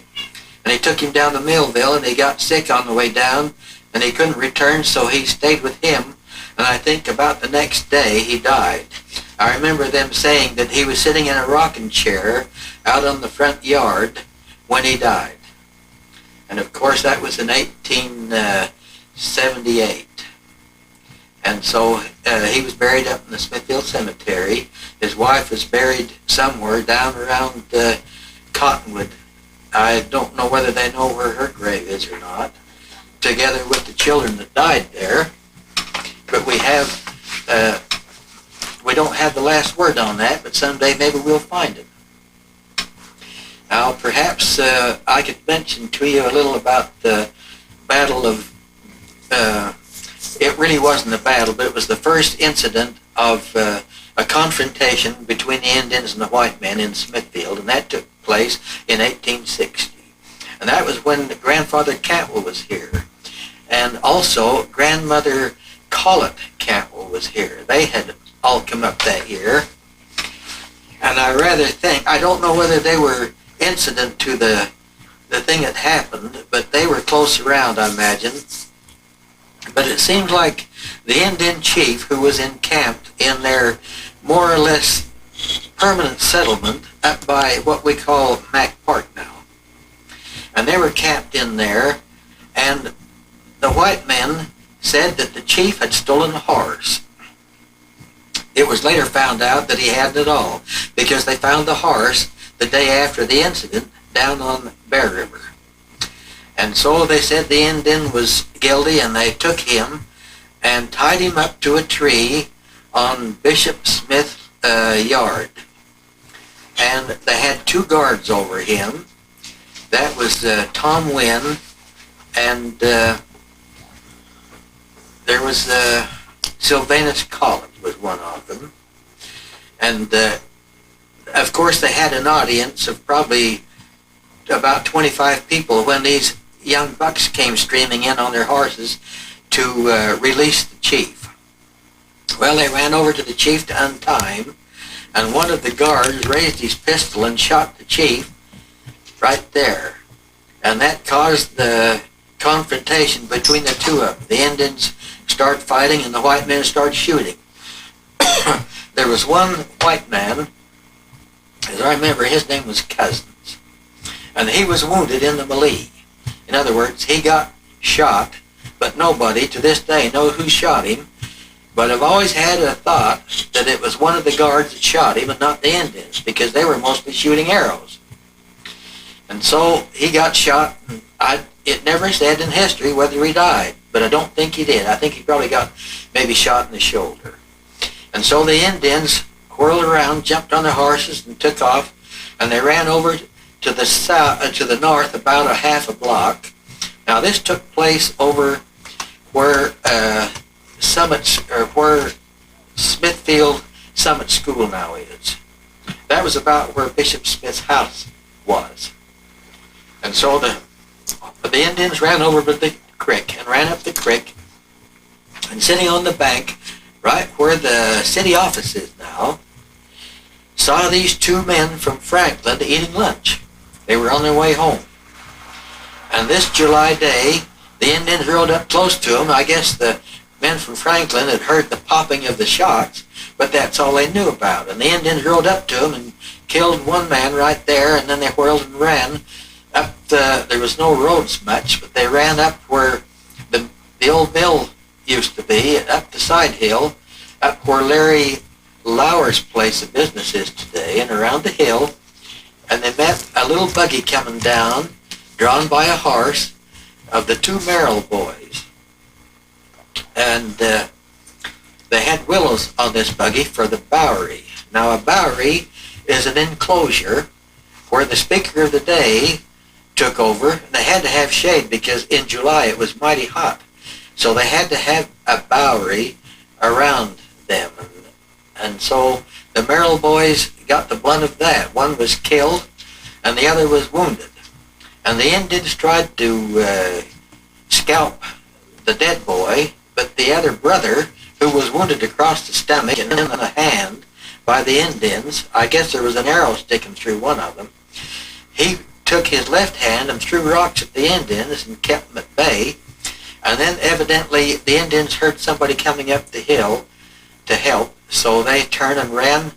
and he took him down to Millville, and he got sick on the way down, and he couldn't return, so he stayed with him, and I think about the next day he died. I remember them saying that he was sitting in a rocking chair out on the front yard when he died. And of course that was in 1878. And so he was buried up in the Smithfield Cemetery. His wife was buried somewhere down around Cottonwood. I don't know whether they know where her grave is or not, together with the children that died there. But we don't have the last word on that, but someday maybe we'll find it. Now, perhaps I could mention to you a little about the Battle of, it really wasn't a battle, but it was the first incident of a confrontation between the Indians and the white men in Smithfield, and that took place in 1860. And that was when Grandfather Cantwell was here. And also, Grandmother Collett Cantwell was here. They had all come up that year. And I rather think, I don't know whether they were incident to the thing that happened, but they were close around, I imagine. But it seems like the Indian chief who was encamped in their more or less permanent settlement up by what we call Mack Park now. And they were camped in there, and the white men said that the chief had stolen a horse. It was later found out that he hadn't at all, because they found the horse the day after the incident down on Bear River. And so they said the Indian was guilty, and they took him and tied him up to a tree on Bishop Smith's yard. And they had 2 guards over him. That was Tom Wynn, and there was Sylvanus Collins was one of them. And of course they had an audience of probably about 25 people when these young bucks came streaming in on their horses to release the chief. Well, they ran over to the chief to untie him, and one of the guards raised his pistol and shot the chief right there. And that caused the confrontation between the two of them. The Indians start fighting and the white men start shooting. There was one white man, as I remember, his name was Cousins, and he was wounded in the melee. In other words, he got shot, but nobody to this day knows who shot him. But I've always had a thought that it was one of the guards that shot him and not the Indians, because they were mostly shooting arrows. And so he got shot, and it never said in history whether he died, but I don't think he did. I think he probably got maybe shot in the shoulder. And so the Indians whirled around, jumped on their horses, and took off, and they ran over to the south, to the north about a half a block. Now this took place over where where Smithfield Summit School now is. That was about where Bishop Smith's house was. And so the Indians ran over to the creek and ran up the creek, and sitting on the bank right where the city office is now, saw these 2 men from Franklin eating lunch. They were on their way home. And this July day, the Indians rode up close to them. I guess the men from Franklin had heard the popping of the shots, but that's all they knew about. And the Indians rode up to them and killed one man right there, and then they whirled and ran up there was no roads much, but they ran up where the old mill used to be, up the side hill, up where Larry Lauer's place of business is today, and around the hill, and they met a little buggy coming down, drawn by a horse, of the 2 Merrill boys. And they had willows on this buggy for the Bowery. Now a Bowery is an enclosure where the speaker of the day took over. They had to have shade because in July it was mighty hot. So they had to have a Bowery around them. And so the Merrill boys got the blunt of that. One was killed and the other was wounded. And the Indians tried to scalp the dead boy, but the other brother, who was wounded across the stomach and in the hand by the Indians, I guess there was an arrow sticking through one of them, he took his left hand and threw rocks at the Indians and kept them at bay. And then evidently the Indians heard somebody coming up the hill to help, so they turned and ran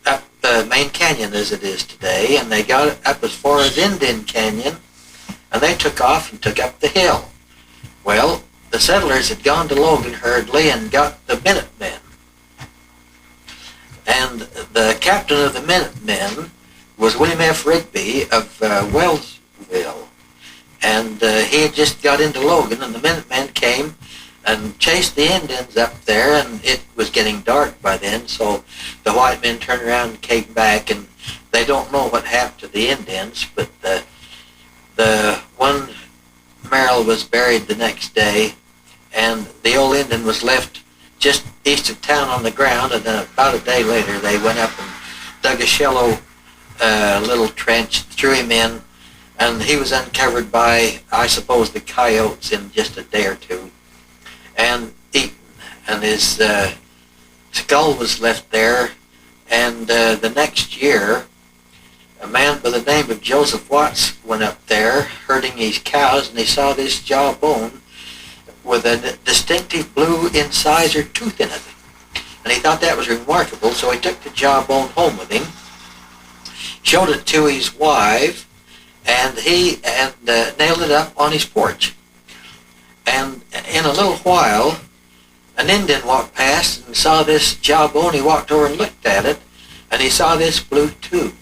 up the main canyon as it is today, and they got up as far as Indian Canyon, and they took off and took up the hill. Well, the settlers had gone to Logan hurriedly and got the Minutemen. And the captain of the Minutemen was William F. Rigby of Wellsville. And he had just got into Logan, and the Minutemen came and chased the Indians up there, and it was getting dark by then, so the white men turned around and came back, and they don't know what happened to the Indians, but the one Merrill was buried the next day, and the old Indian was left just east of town on the ground, and then about a day later they went up and dug a shallow little trench, threw him in, and he was uncovered by, I suppose, the coyotes in just a day or two, and eaten. And his skull was left there, and the next year, a man by the name of Joseph Watts went up there herding his cows, and he saw this jawbone with a distinctive blue incisor tooth in it. And he thought that was remarkable, so he took the jawbone home with him, showed it to his wife, and he nailed it up on his porch. And in a little while, an Indian walked past and saw this jawbone. He walked over and looked at it, and he saw this blue tooth.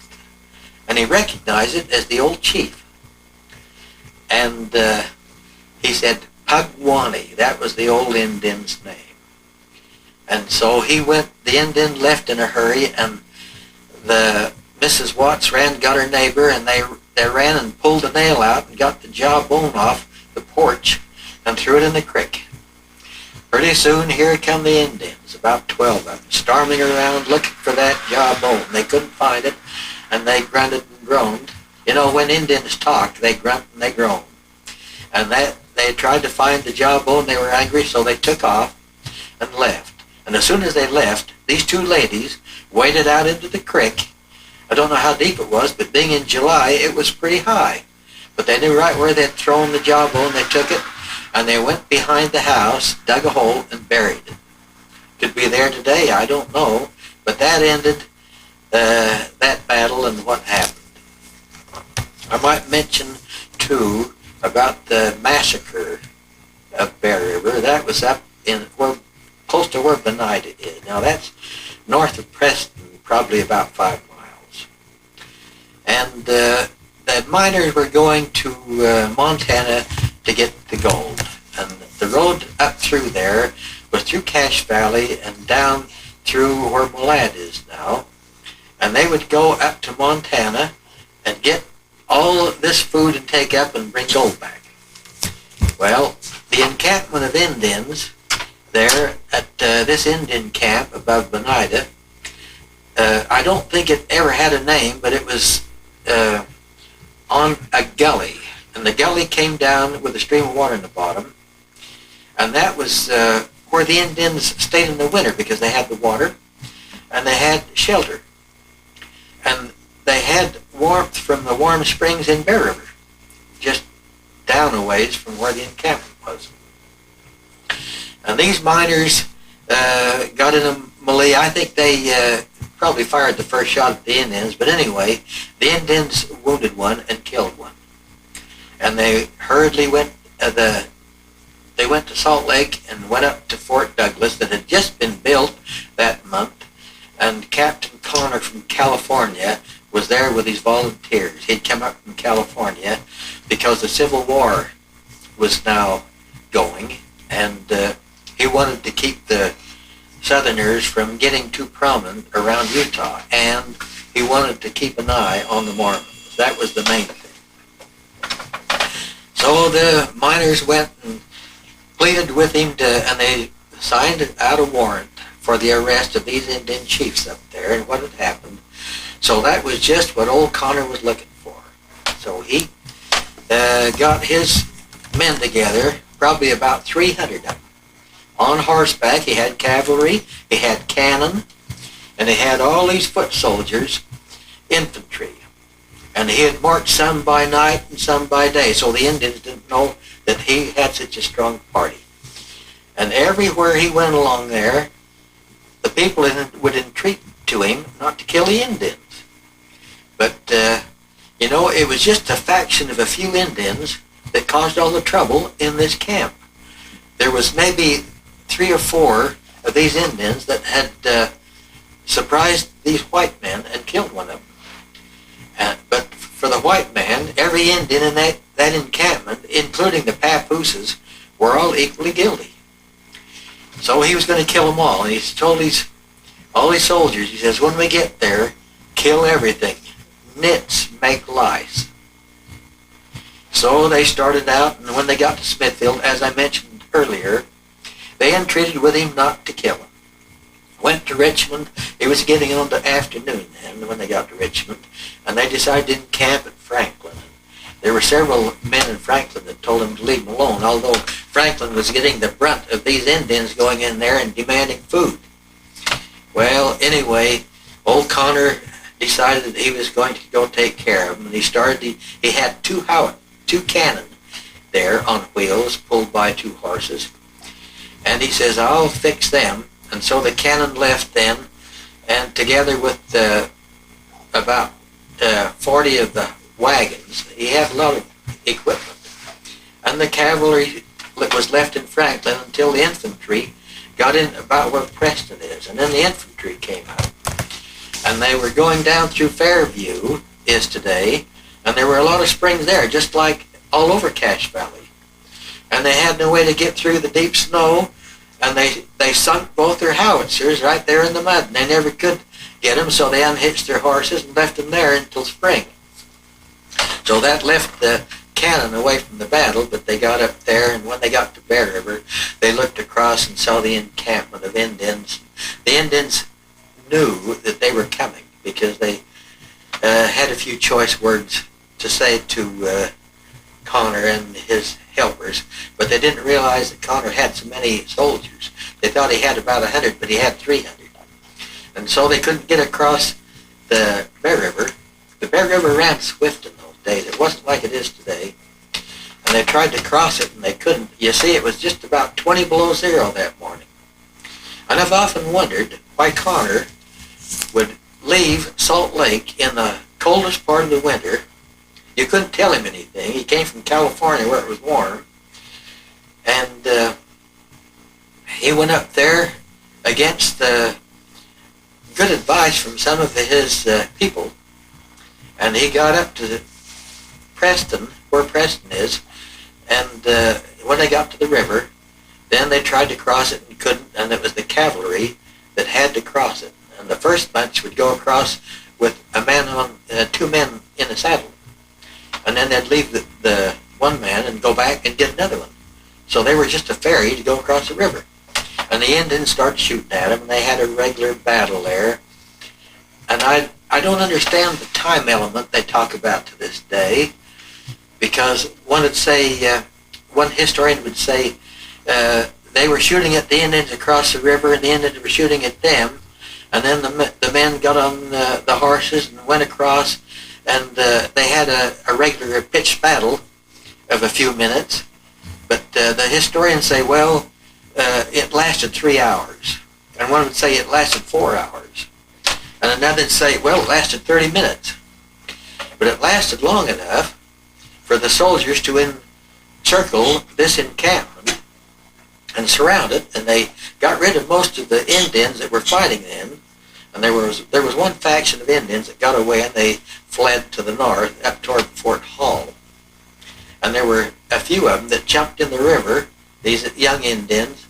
And he recognized it as the old chief. And he said, Pugwani, that was the old Indian's name. And so he went, the Indian left in a hurry, and the Mrs. Watts ran, got her neighbor, and they ran and pulled the nail out and got the jawbone off the porch and threw it in the creek. Pretty soon, here come the Indians, about 12 of them, storming around looking for that jawbone. They couldn't find it, and they grunted and groaned. You know, when Indians talked, they grunt and they groan. And they tried to find the jawbone. They were angry, so they took off and left. And as soon as they left, these two ladies waded out into the creek. I don't know how deep it was, but being in July, it was pretty high. But they knew right where they'd thrown the jawbone. They took it, and they went behind the house, dug a hole, and buried it. Could be there today, I don't know. But that ended that battle and what happened. I might mention, too, about the massacre of Bear River. That was up close to where Benida is. Now, that's north of Preston, probably about 5 miles. And the miners were going to Montana to get the gold. And the road up through there was through Cache Valley and down through where Malad is now. And they would go up to Montana and get all this food and take up and bring gold back. Well, the encampment of Indians there at this Indian camp above Benida, I don't think it ever had a name, but it was on a gully. And the gully came down with a stream of water in the bottom. And that was where the Indians stayed in the winter because they had the water and they had shelter. And they had warmth from the warm springs in Bear River, just down a ways from where the encampment was. And these miners got in a melee. I think they probably fired the first shot at the Indians, but anyway, the Indians wounded one and killed one. And they hurriedly went to Salt Lake and went up to Fort Douglas that had just been built that month. And Captain Connor from California was there with his volunteers. He'd come up from California because the Civil War was now going, and he wanted to keep the Southerners from getting too prominent around Utah, and he wanted to keep an eye on the Mormons. That was the main thing. So the miners went and pleaded with him and they signed out a warrant for the arrest of these Indian chiefs up there and what had happened. So that was just what old Connor was looking for. So he got his men together, probably about 300 of them. On horseback, he had cavalry, he had cannon, and he had all these foot soldiers, infantry. And he had marched some by night and some by day, so the Indians didn't know that he had such a strong party. And everywhere he went along there, the people would entreat to him not to kill the Indians. But, it was just a faction of a few Indians that caused all the trouble in this camp. There was maybe 3 or 4 of these Indians that had surprised these white men and killed one of them. But for the white man, every Indian in that encampment, including the papooses, were all equally guilty. So he was going to kill them all. And he told all these soldiers, he says, when we get there, kill kill everything. Nits make lice. So they started out, and when they got to Smithfield, as I mentioned earlier, they entreated with him not to kill him. Went to Richmond. It was getting on to afternoon then when they got to Richmond, and they decided to encamp at Franklin. There were several men in Franklin that told him to leave him alone, although Franklin was getting the brunt of these Indians going in there and demanding food. Well, anyway, old Connor decided that he was going to go take care of them, and he had two cannon there on wheels pulled by two horses, and he says, I'll fix them. And so the cannon left then, and together with about 40 of the wagons, he had a lot of equipment. And the cavalry was left in Franklin until the infantry got in about where Preston is, and then the infantry came out. And they were going down through Fairview, is today, and there were a lot of springs there, just like all over Cache Valley. And they had no way to get through the deep snow, and they sunk both their howitzers right there in the mud, and they never could get them, so they unhitched their horses and left them there until spring. So that left the cannon away from the battle, but they got up there, and when they got to Bear River, they looked across and saw the encampment of Indians. The Indians knew that they were coming because they had a few choice words to say to Connor and his helpers, but they didn't realize that Connor had so many soldiers. They thought he had about 100, but he had 300. And so they couldn't get across the Bear River. The Bear River ran swift in those days. It wasn't like it is today. And they tried to cross it, and they couldn't. You see, it was just about 20 below zero that morning. And I've often wondered why Connor would leave Salt Lake in the coldest part of the winter. You couldn't tell him anything. He came from California where it was warm. And he went up there against good advice from some of his people. And he got up to Preston, where Preston is. And when they got to the river, then they tried to cross it and couldn't. And it was the cavalry that had to cross it. And the first bunch would go across with a man on, 2 men in a saddle. And then they'd leave the one man and go back and get another one. So they were just a ferry to go across the river. And the Indians started shooting at them, and they had a regular battle there. And I don't understand the time element they talk about to this day, because one historian would say they were shooting at the Indians across the river, and the Indians were shooting at them, and then the men got on the horses and went across, and they had a regular pitched battle of a few minutes. But the historians say, well, it lasted 3 hours. And one would say it lasted 4 hours. And another would say, well, it lasted 30 minutes. But it lasted long enough for the soldiers to encircle this encampment and surround it, and they got rid of most of the Indians that were fighting then. And there was one faction of Indians that got away, and they fled to the north up toward Fort Hall. And there were a few of them that jumped in the river, these young Indians,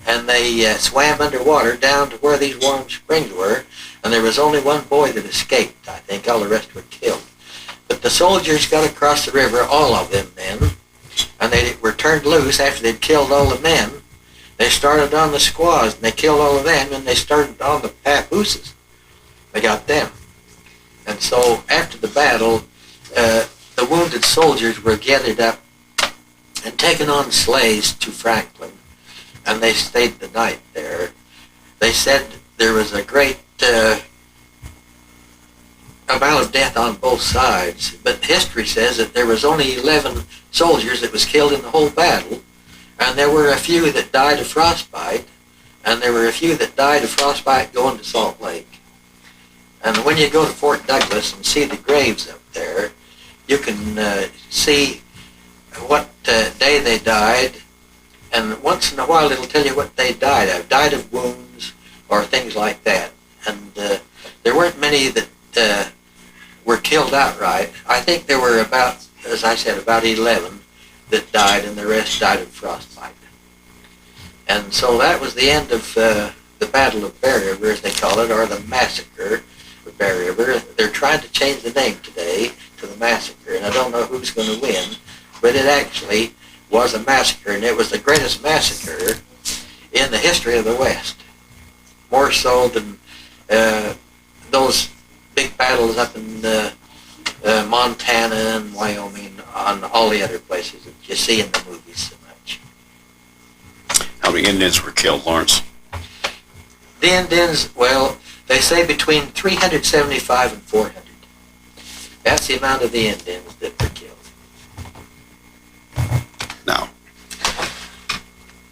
and they swam underwater down to where these warm springs were, and there was only one boy that escaped. I think all the rest were killed. But the soldiers got across the river, all of them then, and they were turned loose after they'd killed all the men. They started on the squaws, and they killed all of them, and they started on the papooses. They got them. And so after the battle, the wounded soldiers were gathered up and taken on sleighs to Franklin, and they stayed the night there. They said there was a great amount of death on both sides, but history says that there was only 11 soldiers that was killed in the whole battle, and there were a few that died of frostbite, and there were a few that died of frostbite going to Salt Lake. And when you go to Fort Douglas and see the graves up there, you can see what day they died, and once in a while it'll tell you what they died of. Died of wounds or things like that. And there weren't many that were killed outright. I think there were about, as I said, about 11 that died, and the rest died of frostbite. And so that was the end of the Battle of Bear River, as they call it, or the Massacre of Bear River. they're trying to change the name today to the massacre, and I don't know who's going to win, but it actually was a massacre, and it was the greatest massacre in the history of the West. More so than those big battles up in Montana and Wyoming, on all the other places that you see in the movies so much. How many Indians were killed, Lawrence? The Indians, well, they say between 375 and 400. That's the amount of the Indians that were killed. Now,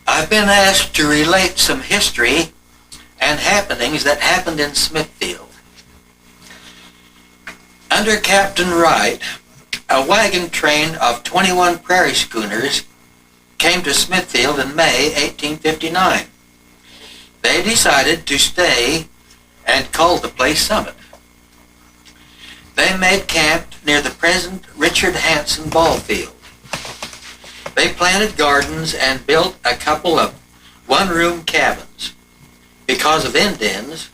I've been asked to relate some history and happenings that happened in Smithfield. Under Captain Wright, a wagon train of 21 prairie schooners came to Smithfield in May 1859. They decided to stay and called the place Summit. They made camp near the present Richard Hanson ball field. They planted gardens and built a couple of one-room cabins. Because of Indians,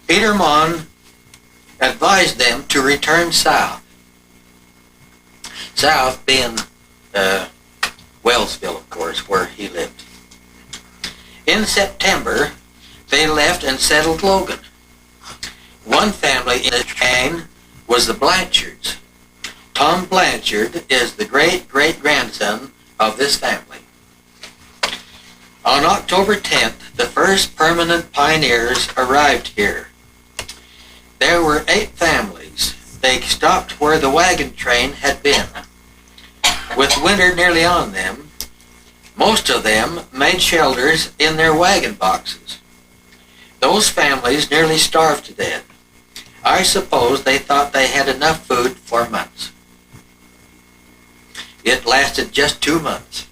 Peter Mon advised them to return south. South being Wellsville, of course, where he lived. In September, they left and settled Logan. One family in the train was the Blanchards. Tom Blanchard is the great-great-grandson of this family. On October 10th, the first permanent pioneers arrived here. There were 8 families. They stopped where the wagon train had been. With winter nearly on them, most of them made shelters in their wagon boxes. Those families nearly starved to death. I suppose they thought they had enough food for months. It lasted just 2 months.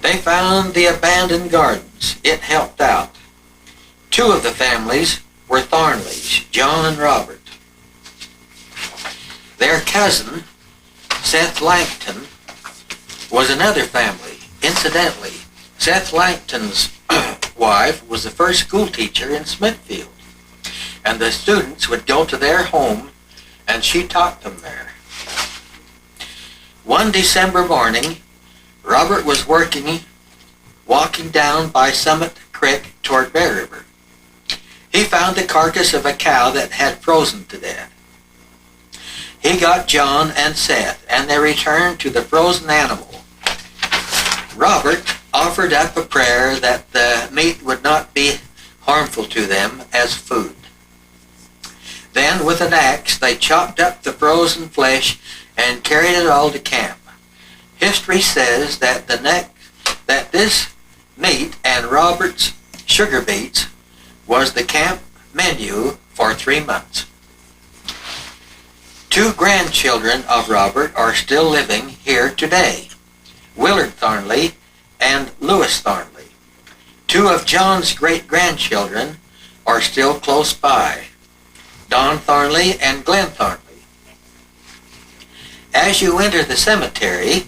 They found the abandoned gardens. It helped out. 2 of the families were Thornleys, John and Robert. Their cousin, Seth Langton, was another family. Incidentally, Seth Langton's wife was the first school teacher in Smithfield, and the students would go to their home and she taught them there. One December morning, Robert was walking down by Summit Creek toward Bear River. He found the carcass of a cow that had frozen to death. He got John and Seth, and they returned to the frozen animal. Robert offered up a prayer that the meat would not be harmful to them as food. Then, with an axe, they chopped up the frozen flesh and carried it all to camp. History says that this meat and Robert's sugar beets was the camp menu for 3 months. 2 grandchildren of Robert are still living here today, Willard Thornley and Louis Thornley. 2 of John's great-grandchildren are still close by, Don Thornley and Glenn Thornley. As you enter the cemetery,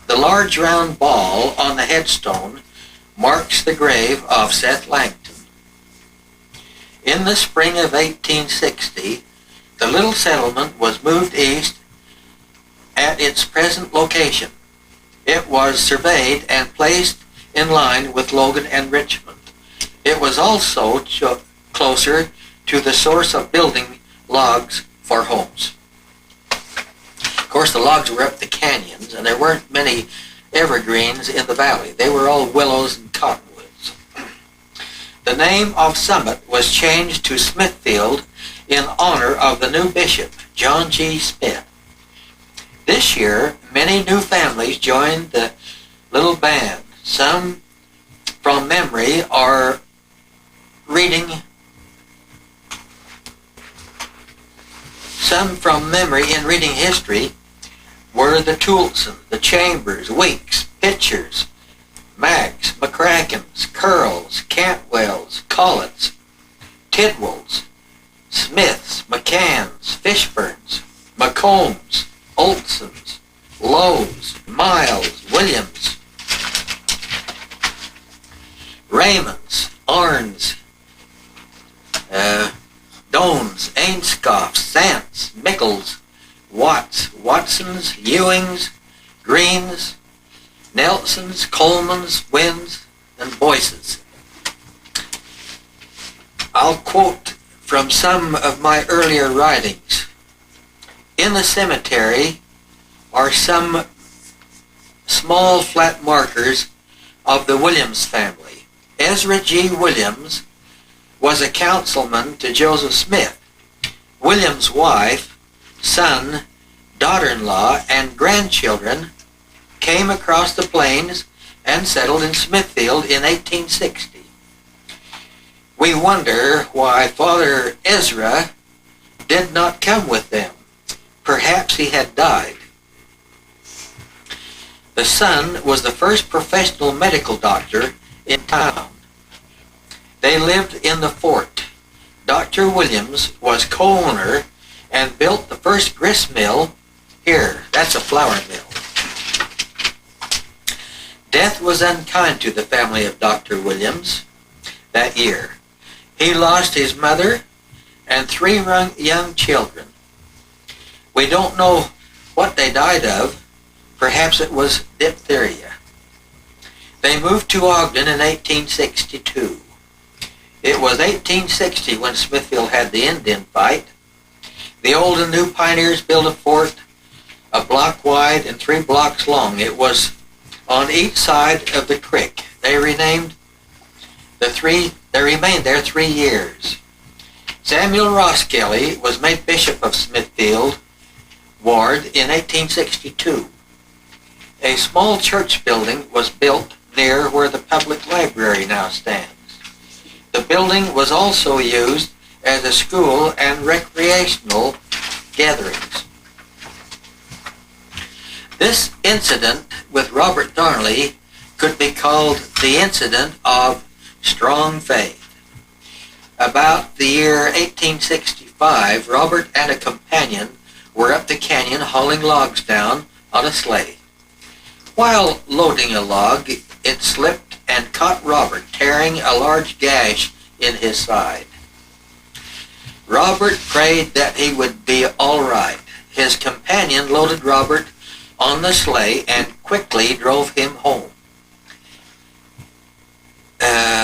the large round ball on the headstone marks the grave of Seth Langton. In the spring of 1860, the little settlement was moved east at its present location. It was surveyed and placed in line with Logan and Richmond. It was also closer to the source of building logs for homes. Of course, the logs were up the canyons, and there weren't many evergreens in the valley. They were all willows and cottonwoods. The name of Summit was changed to Smithfield in honor of the new bishop, John G. Smith. This year, many new families joined the little band. Some from memory are reading in reading history were the Toulson, the Chambers, Weeks, Pitchers, Macks, McCrackens, Curls, Cantwells, Collets, Tidwells, Smiths, McCanns, Fishburns, McCombs, Olsons, Lowe's, Miles, Williams, Raymonds, Arns, Doan, Jones, Ainscoffs, Sants, Mickles, Watts, Watsons, Ewings, Greens, Nelsons, Colemans, Wynns, and Boyces. I'll quote from some of my earlier writings. In the cemetery are some small flat markers of the Williams family. Ezra G. Williams was a councilman to Joseph Smith. Williams' wife, son, daughter-in-law, and grandchildren came across the plains and settled in Smithfield in 1860. We wonder why Father Ezra did not come with them. Perhaps he had died. The son was the first professional medical doctor in town. They lived in the fort. Dr. Williams was co-owner and built the first grist mill here. That's a flour mill. Death was unkind to the family of Dr. Williams that year. He lost his mother and 3 young children. We don't know what they died of. Perhaps it was diphtheria. They moved to Ogden in 1862. It was 1860 when Smithfield had the Indian fight. The old and new pioneers built a fort a block wide and 3 blocks long. It was on each side of the creek. They remained there 3 years. Samuel Ross Kelly was made Bishop of Smithfield Ward in 1862. A small church building was built near where the public library now stands. The building was also used as a school and recreational gatherings. This incident with Robert Darnley could be called the incident of strong faith. About the year 1865, Robert and a companion were up the canyon hauling logs down on a sleigh. While loading a log, it slipped and caught Robert, tearing a large gash in his side. Robert prayed that he would be all right. His companion loaded Robert on the sleigh and quickly drove him home.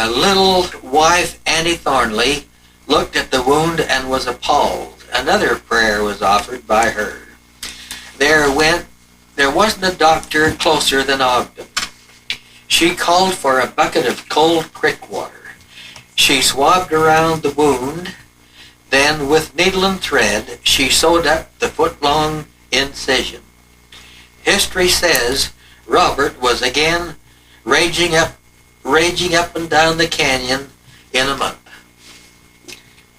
Little wife Annie Thornley looked at the wound and was appalled. Another prayer was offered by her. There wasn't a doctor closer than Ogden. She called for a bucket of cold creek water. She swabbed around the wound. Then, with needle and thread, she sewed up the foot-long incision. History says Robert was again raging up and down the canyon in a month.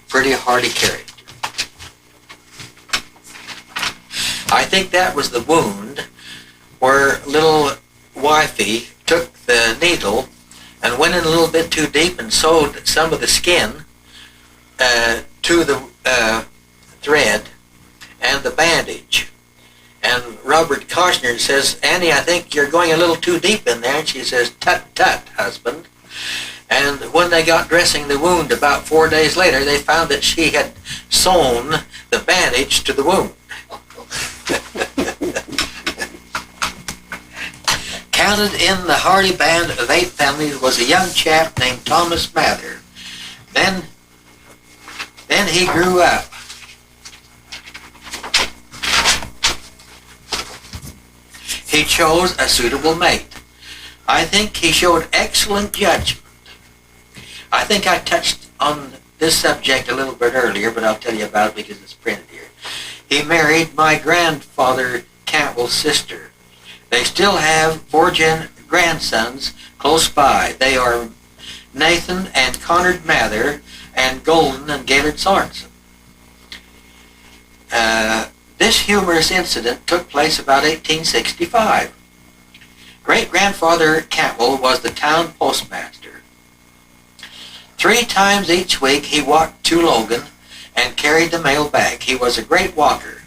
Pretty hardy character. I think that was the wound where little wifey took the needle and went in a little bit too deep and sewed some of the skin to the thread and the bandage. And Robert Koshner says, Annie, I think you're going a little too deep in there. And she says, tut, tut, husband. And when they got dressing the wound about 4 days later, they found that she had sewn the bandage to the wound. Counted in the hardy band of 8 families was a young chap named Thomas Mather. Then he grew up. He chose a suitable mate. I think he showed excellent judgment. I think I touched on this subject a little bit earlier, but I'll tell you about it because it's printed here. He married my grandfather Cantwell's sister. They still have 4 grandsons close by. They are Nathan and Conrad Mather and Golden and Gaylord Sorensen. This humorous incident took place about 1865. Great-grandfather Cantwell was the town postmaster. 3 times each week he walked to Logan and carried the mail back. He was a great walker.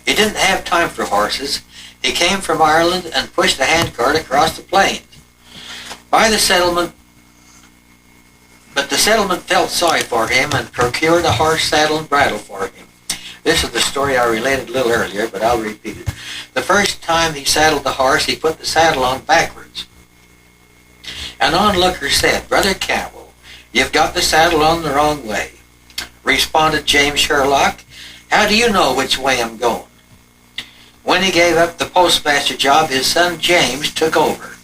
He didn't have time for horses. He came from Ireland and pushed a handcart across the plains. By the settlement But the settlement felt sorry for him and procured a horse, saddle, and bridle for him. This is the story I related a little earlier, but I'll repeat it. The first time he saddled the horse, he put the saddle on backwards. An onlooker said, "Brother Cantwell, you've got the saddle on the wrong way." Responded James Sherlock, "How do you know which way I'm going?" When he gave up the postmaster job, his son James took over.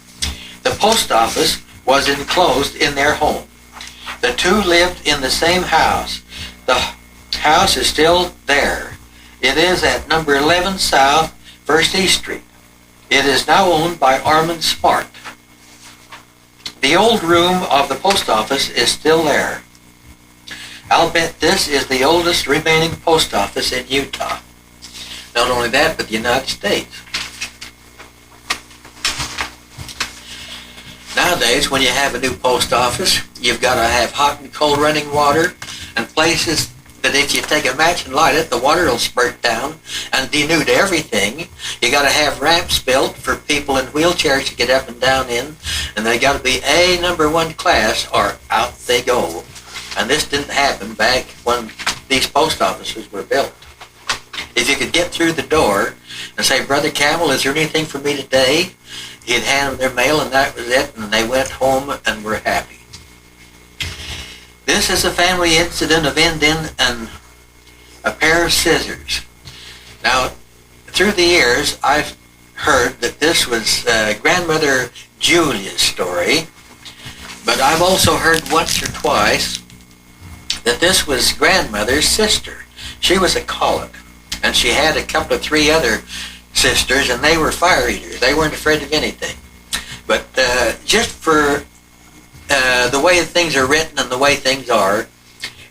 The post office was enclosed in their home. The two lived in the same house. The house is still there. It is at number 11 South, 1st East Street. It is now owned by Armand Smart. The old room of the post office is still there. I'll bet this is the oldest remaining post office in Utah. Not only that, but the United States. Nowadays, when you have a new post office, you've got to have hot and cold running water and places that if you take a match and light it, the water will spurt down and denude everything. You got to have ramps built for people in wheelchairs to get up and down in, and they got to be A #1 class or out they go. And this didn't happen back when these post offices were built. If you could get through the door and say, "Brother Cantwell, is there anything for me today?" He'd hand them their mail, and that was it, and they went home and were happy. This is a family incident of Indian and a pair of scissors. Now, through the years, I've heard that this was grandmother Julia's story, but I've also heard once or twice that this was grandmother's sister. She was a colic, and she had a couple of 3 other sisters, and they were fire eaters. They weren't afraid of anything. But just for the way things are written and the way things are,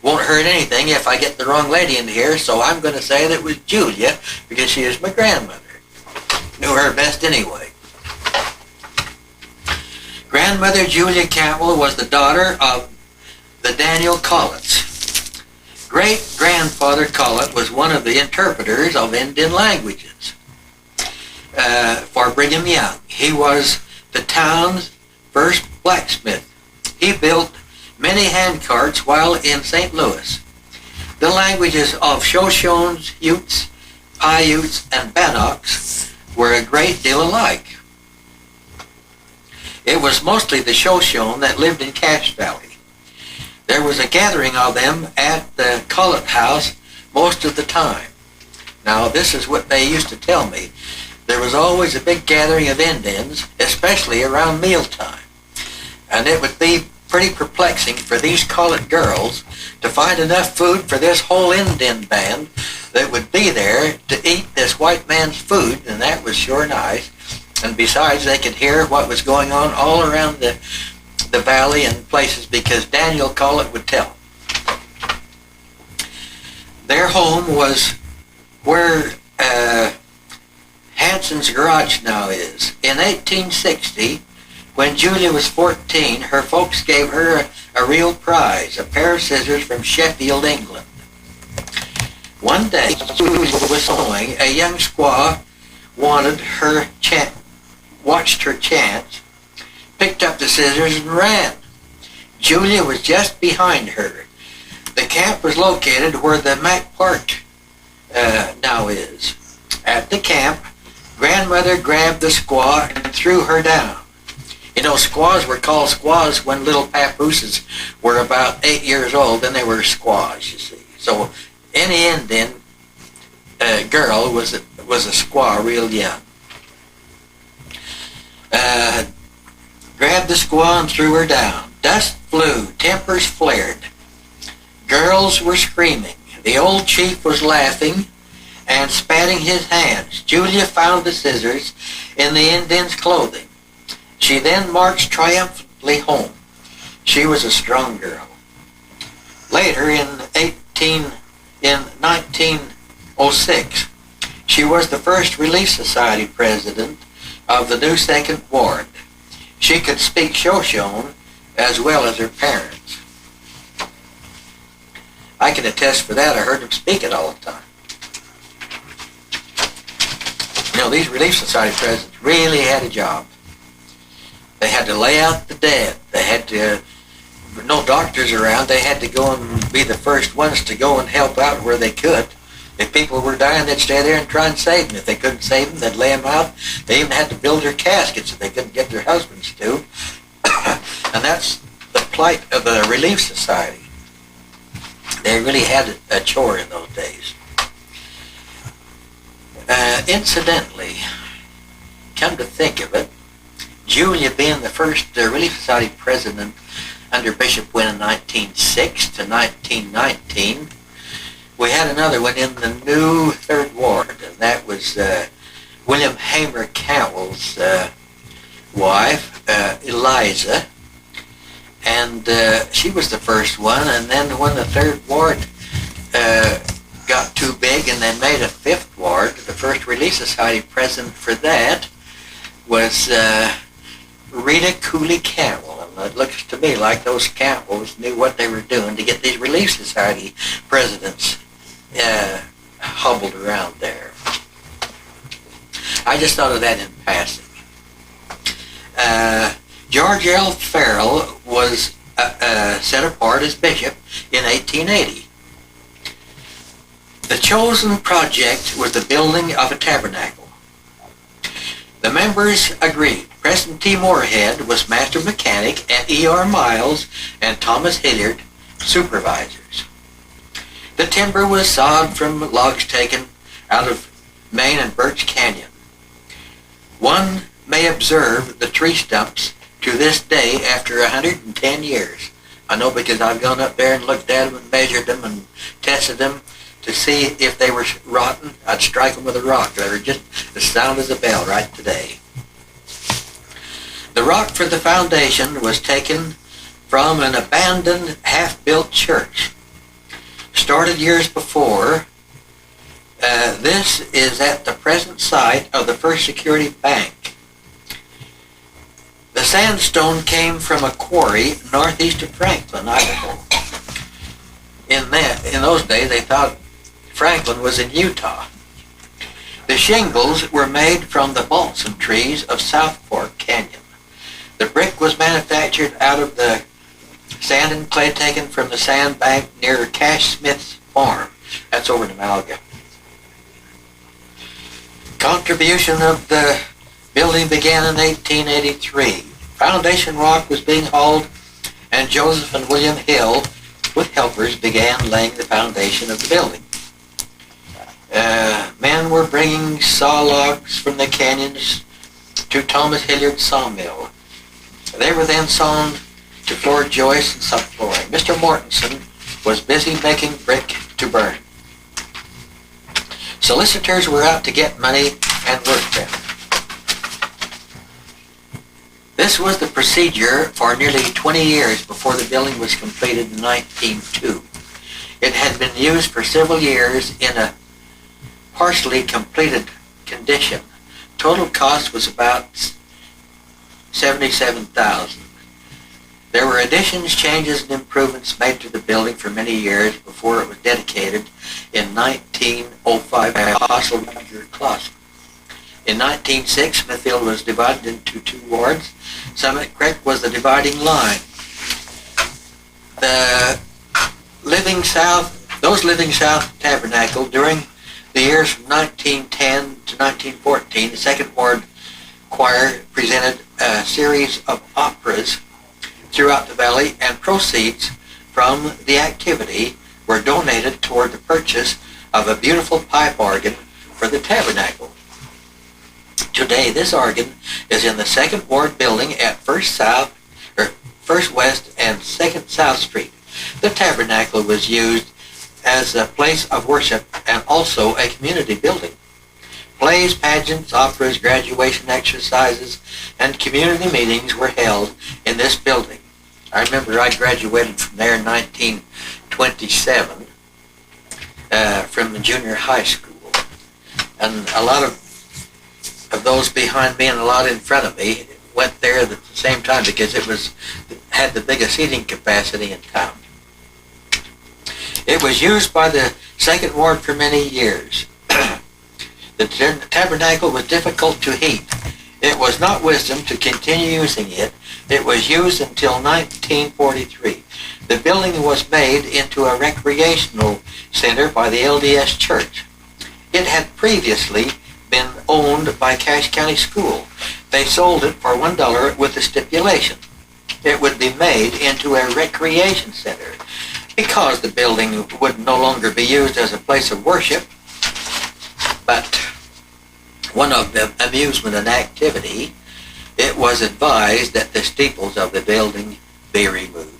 won't hurt anything if I get the wrong lady in here, so I'm going to say that it was Julia because she is my grandmother. Knew her best anyway. Grandmother Julia Cantwell was the daughter of the Daniel Collets. Great-grandfather Collett was one of the interpreters of Indian languages for Brigham Young. He was the town's first blacksmith. He built many handcarts while in St. Louis. The languages of Shoshones, Utes, Paiutes, and Bannocks were a great deal alike. It was mostly the Shoshone that lived in Cache Valley. There was a gathering of them at the Collett house most of the time. Now, this is what they used to tell me. There was always a big gathering of Indians, especially around mealtime. And it would be pretty perplexing for these Collett girls to find enough food for this whole Indian band that would be there to eat this white man's food, and that was sure nice. And besides, they could hear what was going on all around the valley and places because Daniel Collett would tell. Their home was where Hanson's garage now is. In 1860, when Julia was 14, her folks gave her a real prize, a pair of scissors from Sheffield, England. One day, Julia was sewing. A young squaw watched her chance, picked up the scissors and ran. Julia was just behind her. The camp was located where the Mac Park now is. At the camp, grandmother grabbed the squaw and threw her down. You know, squaws were called squaws when little papooses were about 8 years old, then they were squaws, you see. So any Indian girl was a squaw real young. Grabbed the squaw and threw her down. Dust flew, tempers flared. Girls were screaming. The old chief was laughing and spatting his hands. Julia found the scissors in the Indian's clothing. She then marched triumphantly home. She was a strong girl. Later, in 1906, she was the first Relief Society president of the new Second Ward. She could speak Shoshone as well as her parents. I can attest for that. I heard them speak it all the time. You know, these Relief Society presidents really had a job. They had to lay out the dead. They had to no doctors around, they had to go and be the first ones to go and help out where they could. If people were dying, they'd stay there and try and save them. If they couldn't save them, they'd lay them out. They even had to build their caskets if they couldn't get their husbands to. And that's the plight of the Relief Society. They really had a chore in those days. Incidentally, come to think of it, Julia being the first Relief Society president under Bishop Wynne in 1906 to 1919, we had another one in the new Third Ward, and that was William Hamer Cantwell's wife, Eliza, and she was the first one. And then when the Third Ward got too big and they made a Fifth Ward, the first Relief Society president for that was Rita Cooley Cantwell. And it looks to me like those Cantwells knew what they were doing to get these Relief Society presidents hobbled around there. I just thought of that in passing. George L. Farrell was set apart as bishop in 1880. The chosen project was the building of a tabernacle. The members agreed. Preston T. Moorhead was master mechanic, and E.R. Miles and Thomas Hilliard supervisors. The timber was sawed from logs taken out of Maine and Birch Canyon. One may observe the tree stumps to this day after 110 years. I know because I've gone up there and looked at them and measured them and tested them to see if they were rotten. I'd strike them with a rock. They were just as sound as a bell right today. The rock for the foundation was taken from an abandoned half-built church. Started years before. This is at the present site of the First Security Bank. The sandstone came from a quarry northeast of Franklin, Idaho. In those days, they thought Franklin was in Utah. The shingles were made from the balsam trees of South Fork Canyon. The brick was manufactured out of the sand and clay taken from the sand bank near Cash Smith's farm. That's over in Amalga. Contribution of the building began in 1883. Foundation rock was being hauled, and Joseph and William Hill, with helpers, began laying the foundation of the building. Men were bringing saw logs from the canyons to Thomas Hilliard's sawmill. They were then sawn to floor joists and subflooring. Mr. Mortensen was busy making brick to burn. Solicitors were out to get money and work them. This was the procedure for nearly 20 years before the building was completed in 1902. It had been used for several years in a partially completed condition. Total cost was about $77,000. There were additions, changes, and improvements made to the building for many years before it was dedicated in 1905 by Apostle Roger Clausen. In 1906, Smithfield was divided into two wards. Summit Creek was the dividing line. Those living south of Tabernacle during the years from 1910 to 1914, the Second Ward Choir presented a series of operas throughout the valley, and proceeds from the activity were donated toward the purchase of a beautiful pipe organ for the tabernacle. Today, this organ is in the Second Ward building at First West and Second South Street. The tabernacle was used as a place of worship and also a community building. Plays, pageants, operas, graduation exercises, and community meetings were held in this building. I remember I graduated from there in 1927 from the junior high school. And a lot of those behind me and a lot in front of me went there at the same time because it had the biggest seating capacity in town. It was used by the Second Ward for many years. The tabernacle was difficult to heat. It was not wisdom to continue using it. It was used until 1943. The building was made into a recreational center by the LDS Church. It had previously been owned by Cache County School. They sold it for $1 with a stipulation. It would be made into a recreation center because the building would no longer be used as a place of worship, but one of the amusement and activity. It was advised that the steeples of the building be removed.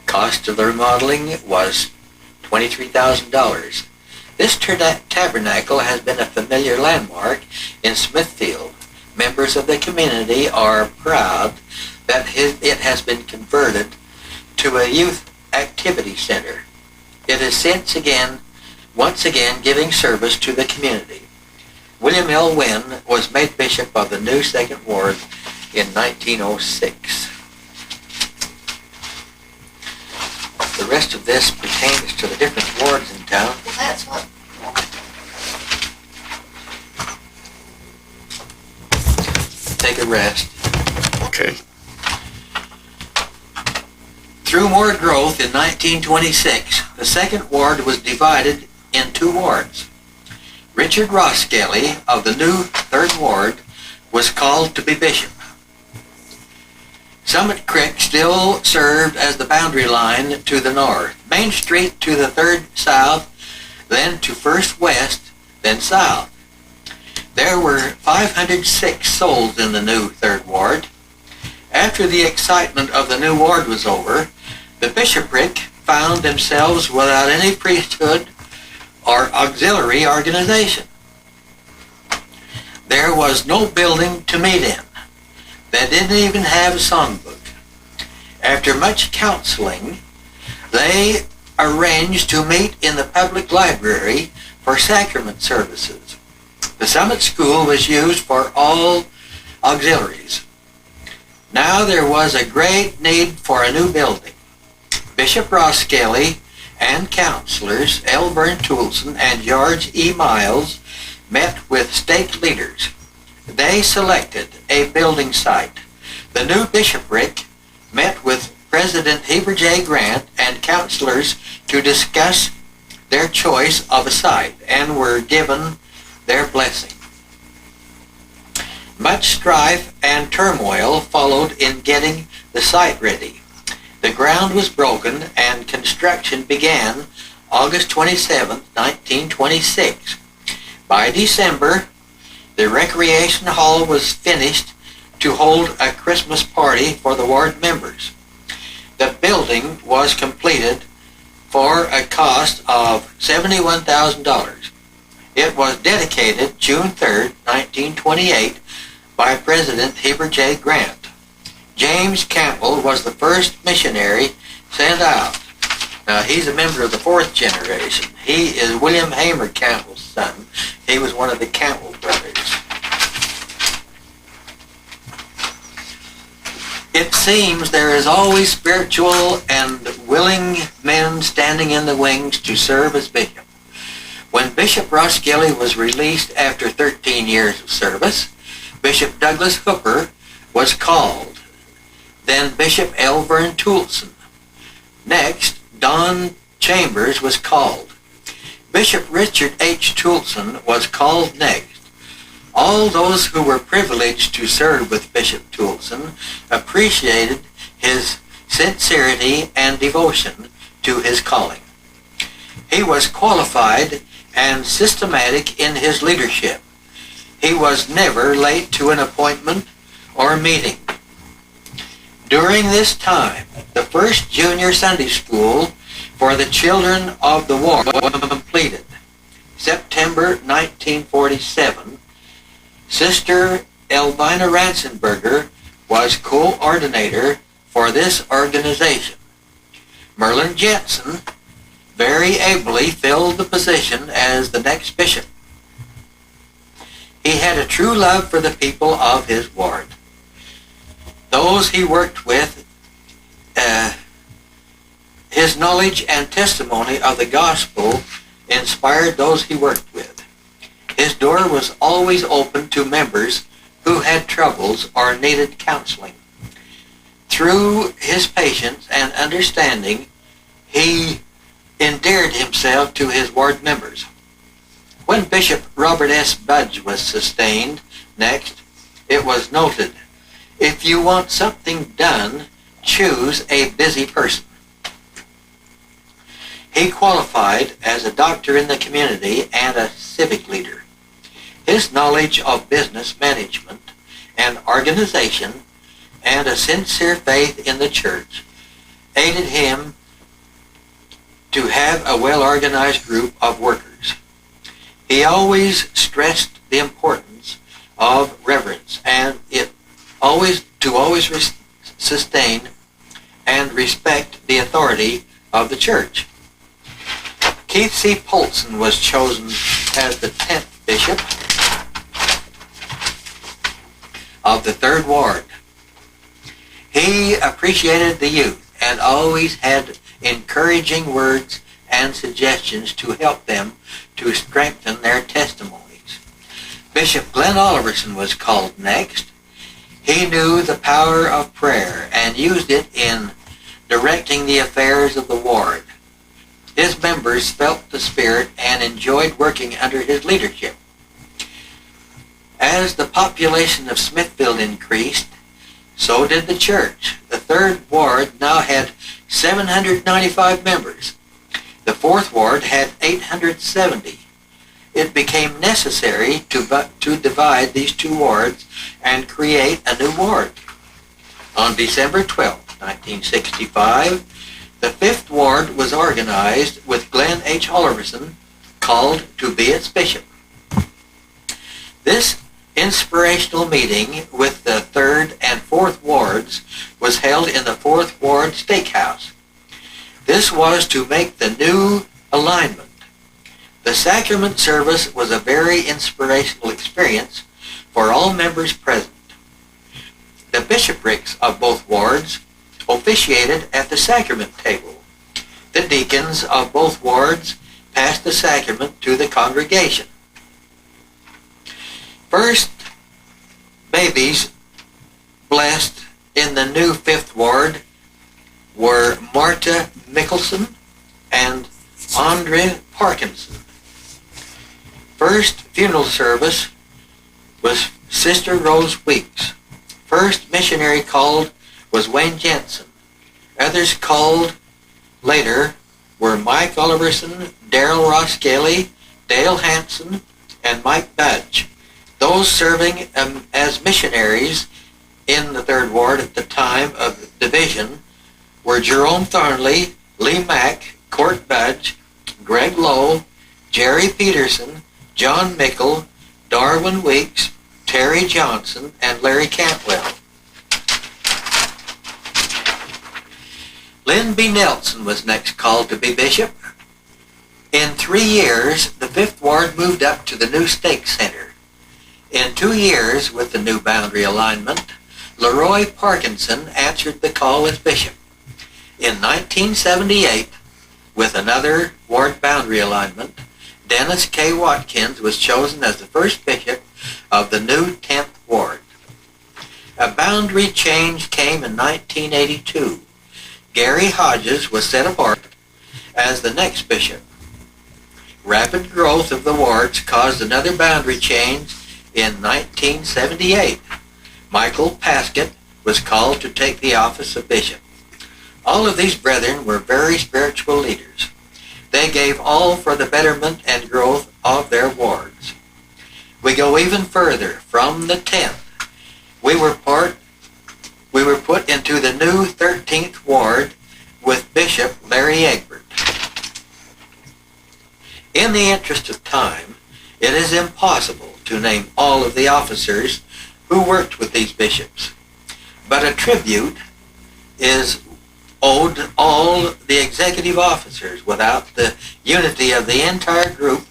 Cost of the remodeling was $23,000. This tabernacle has been a familiar landmark in Smithfield. Members of the community are proud that it has been converted to a youth activity center. It is once again giving service to the community. William L. Wynn was made bishop of the new Second Ward in 1906. The rest of this pertains to the different wards in town. Well, that's what. Take a rest. Okay. Through more growth in 1926, the Second Ward was divided in two wards. Richard Ross-Skelly of the new Third Ward was called to be bishop. Summit Creek still served as the boundary line to the north, Main Street to the 3rd south, then to 1st west, then south. There were 506 souls in the new 3rd Ward. After the excitement of the new ward was over, the bishopric found themselves without any priesthood or auxiliary organization. There was no building to meet in. They didn't even have a songbook. After much counseling, they arranged to meet in the public library for sacrament services. The Summit School was used for all auxiliaries. Now there was a great need for a new building. Bishop Ross-Skelly and counselors L. Vern Toulson and George E. Miles met with stake leaders. They selected a building site. The new bishopric met with President Heber J. Grant and counselors to discuss their choice of a site and were given their blessing. Much strife and turmoil followed in getting the site ready. The ground was broken and construction began August 27, 1926. By December, the recreation hall was finished to hold a Christmas party for the ward members. The building was completed for a cost of $71,000. It was dedicated June 3, 1928 by President Heber J. Grant. James Cantwell was the first missionary sent out. Now, he's a member of the 4th generation. He is William Hamer Cantwell's son. He was one of the Cantwell brothers. It seems there is always spiritual and willing men standing in the wings to serve as bishop. When Bishop Ross-Skelly was released after 13 years of service, Bishop Douglas Hooper was called. Then Bishop L. Vern Toulson. Next, Don Chambers was called. Bishop Richard H. Toulson was called next. All those who were privileged to serve with Bishop Toulson appreciated his sincerity and devotion to his calling. He was qualified and systematic in his leadership. He was never late to an appointment or meeting. During this time, the first junior Sunday school for the children of the ward was completed. September 1947, Sister Elvina Ransenberger was coordinator for this organization. Merlin Jensen very ably filled the position as the next bishop. He had a true love for the people of his ward. Those he worked with, his knowledge and testimony of the gospel inspired those he worked with. His door was always open to members who had troubles or needed counseling. Through his patience and understanding, he endeared himself to his ward members. When Bishop Robert S. Budge was sustained next, it was noted, "If you want something done, choose a busy person." He qualified as a doctor in the community and a civic leader. His knowledge of business management and organization and a sincere faith in the church aided him to have a well-organized group of workers. He always stressed the importance of reverence and always sustain and respect the authority of the church. Keith C. Polson was chosen as the 10th bishop of the 3rd Ward. He appreciated the youth and always had encouraging words and suggestions to help them to strengthen their testimonies. Bishop Glenn Oliverson was called next. He knew the power of prayer and used it in directing the affairs of the ward. His members felt the Spirit and enjoyed working under his leadership. As the population of Smithfield increased, so did the church. The 3rd Ward now had 795 members. The 4th Ward had 870. It became necessary to divide these two wards and create a new ward. On December 12, 1965, the 5th Ward was organized with Glenn H. Oliverson called to be its bishop. This inspirational meeting with the 3rd and 4th Wards was held in the 4th Ward Steakhouse. This was to make the new alignment. The sacrament service was a very inspirational experience for all members present. The bishoprics of both wards officiated at the sacrament table. The deacons of both wards passed the sacrament to the congregation. First babies blessed in the new 5th Ward were Marta Mickelson and Andre Parkinson. First funeral service was Sister Rose Weeks. First missionary called was Wayne Jensen. Others called later were Mike Oliverson, Darrell Ross Kelly, Dale Hanson, and Mike Budge. Those serving as missionaries in the 3rd Ward at the time of division were Jerome Thornley, Lee Mack, Court Budge, Greg Lowe, Jerry Peterson, John Mickle, Darwin Weeks, Terry Johnson, and Larry Cantwell. Lynn B. Nelson was next called to be bishop. In 3 years, the 5th Ward moved up to the new stake center. In 2 years, with the new boundary alignment, Leroy Parkinson answered the call as bishop. In 1978, with another ward boundary alignment, Dennis K. Watkins was chosen as the first bishop of the new 10th Ward. A boundary change came in 1982. Gary Hodges was set apart as the next bishop. Rapid growth of the wards caused another boundary change in 1978. Michael Paskett was called to take the office of bishop. All of these brethren were very spiritual leaders. They gave all for the betterment and growth of their wards. We go even further. From the 10th, we were put into the new 13th Ward with Bishop Larry Egbert. In the interest of time, it is impossible to name all of the officers who worked with these bishops, but a tribute is owed all the executive officers. Without the unity of the entire group,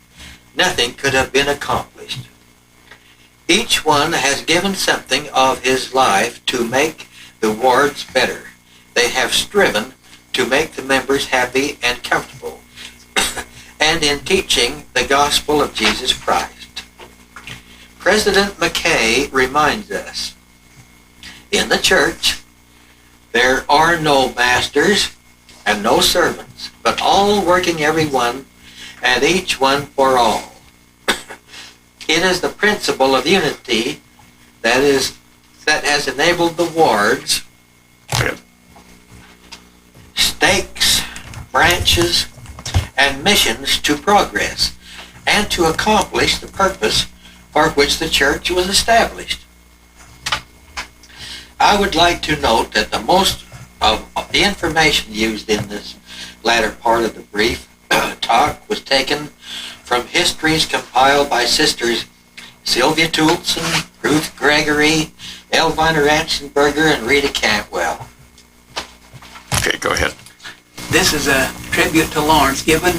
nothing could have been accomplished. Each one has given something of his life to make the wards better. They have striven to make the members happy and comfortable, and in teaching the gospel of Jesus Christ. President McKay reminds us, in the church, There are no masters and no servants, but all working every one and each one for all. It is the principle of unity that has enabled the wards, stakes, branches, and missions to progress and to accomplish the purpose for which the church was established. I would like to note that the most of the information used in this latter part of the brief talk was taken from histories compiled by Sisters Sylvia Toulson, Ruth Gregory, Elvina Ransenberger, and Rita Cantwell. Okay, go ahead. This is a tribute to Lawrence given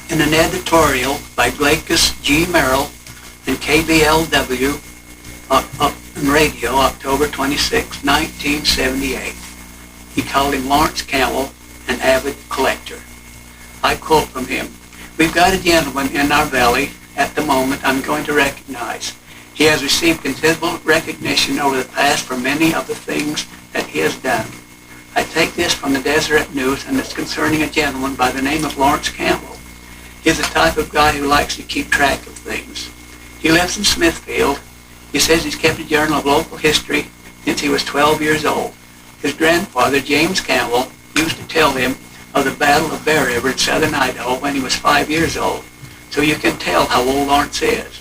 in an editorial by Glacus G. Merrill and KBLW on radio, October 26, 1978. He called him Lawrence Cantwell, an avid collector. I quote from him, "We've got a gentleman in our valley at the moment I'm going to recognize. He has received considerable recognition over the past for many of the things that he has done. I take this from the Deseret News, and it's concerning a gentleman by the name of Lawrence Cantwell. He's the type of guy who likes to keep track of things. He lives in Smithfield. He says he's kept a journal of local history since he was 12 years old. His grandfather, James Cantwell, used to tell him of the Battle of Bear River in southern Idaho when he was 5 years old. So you can tell how old Lawrence is.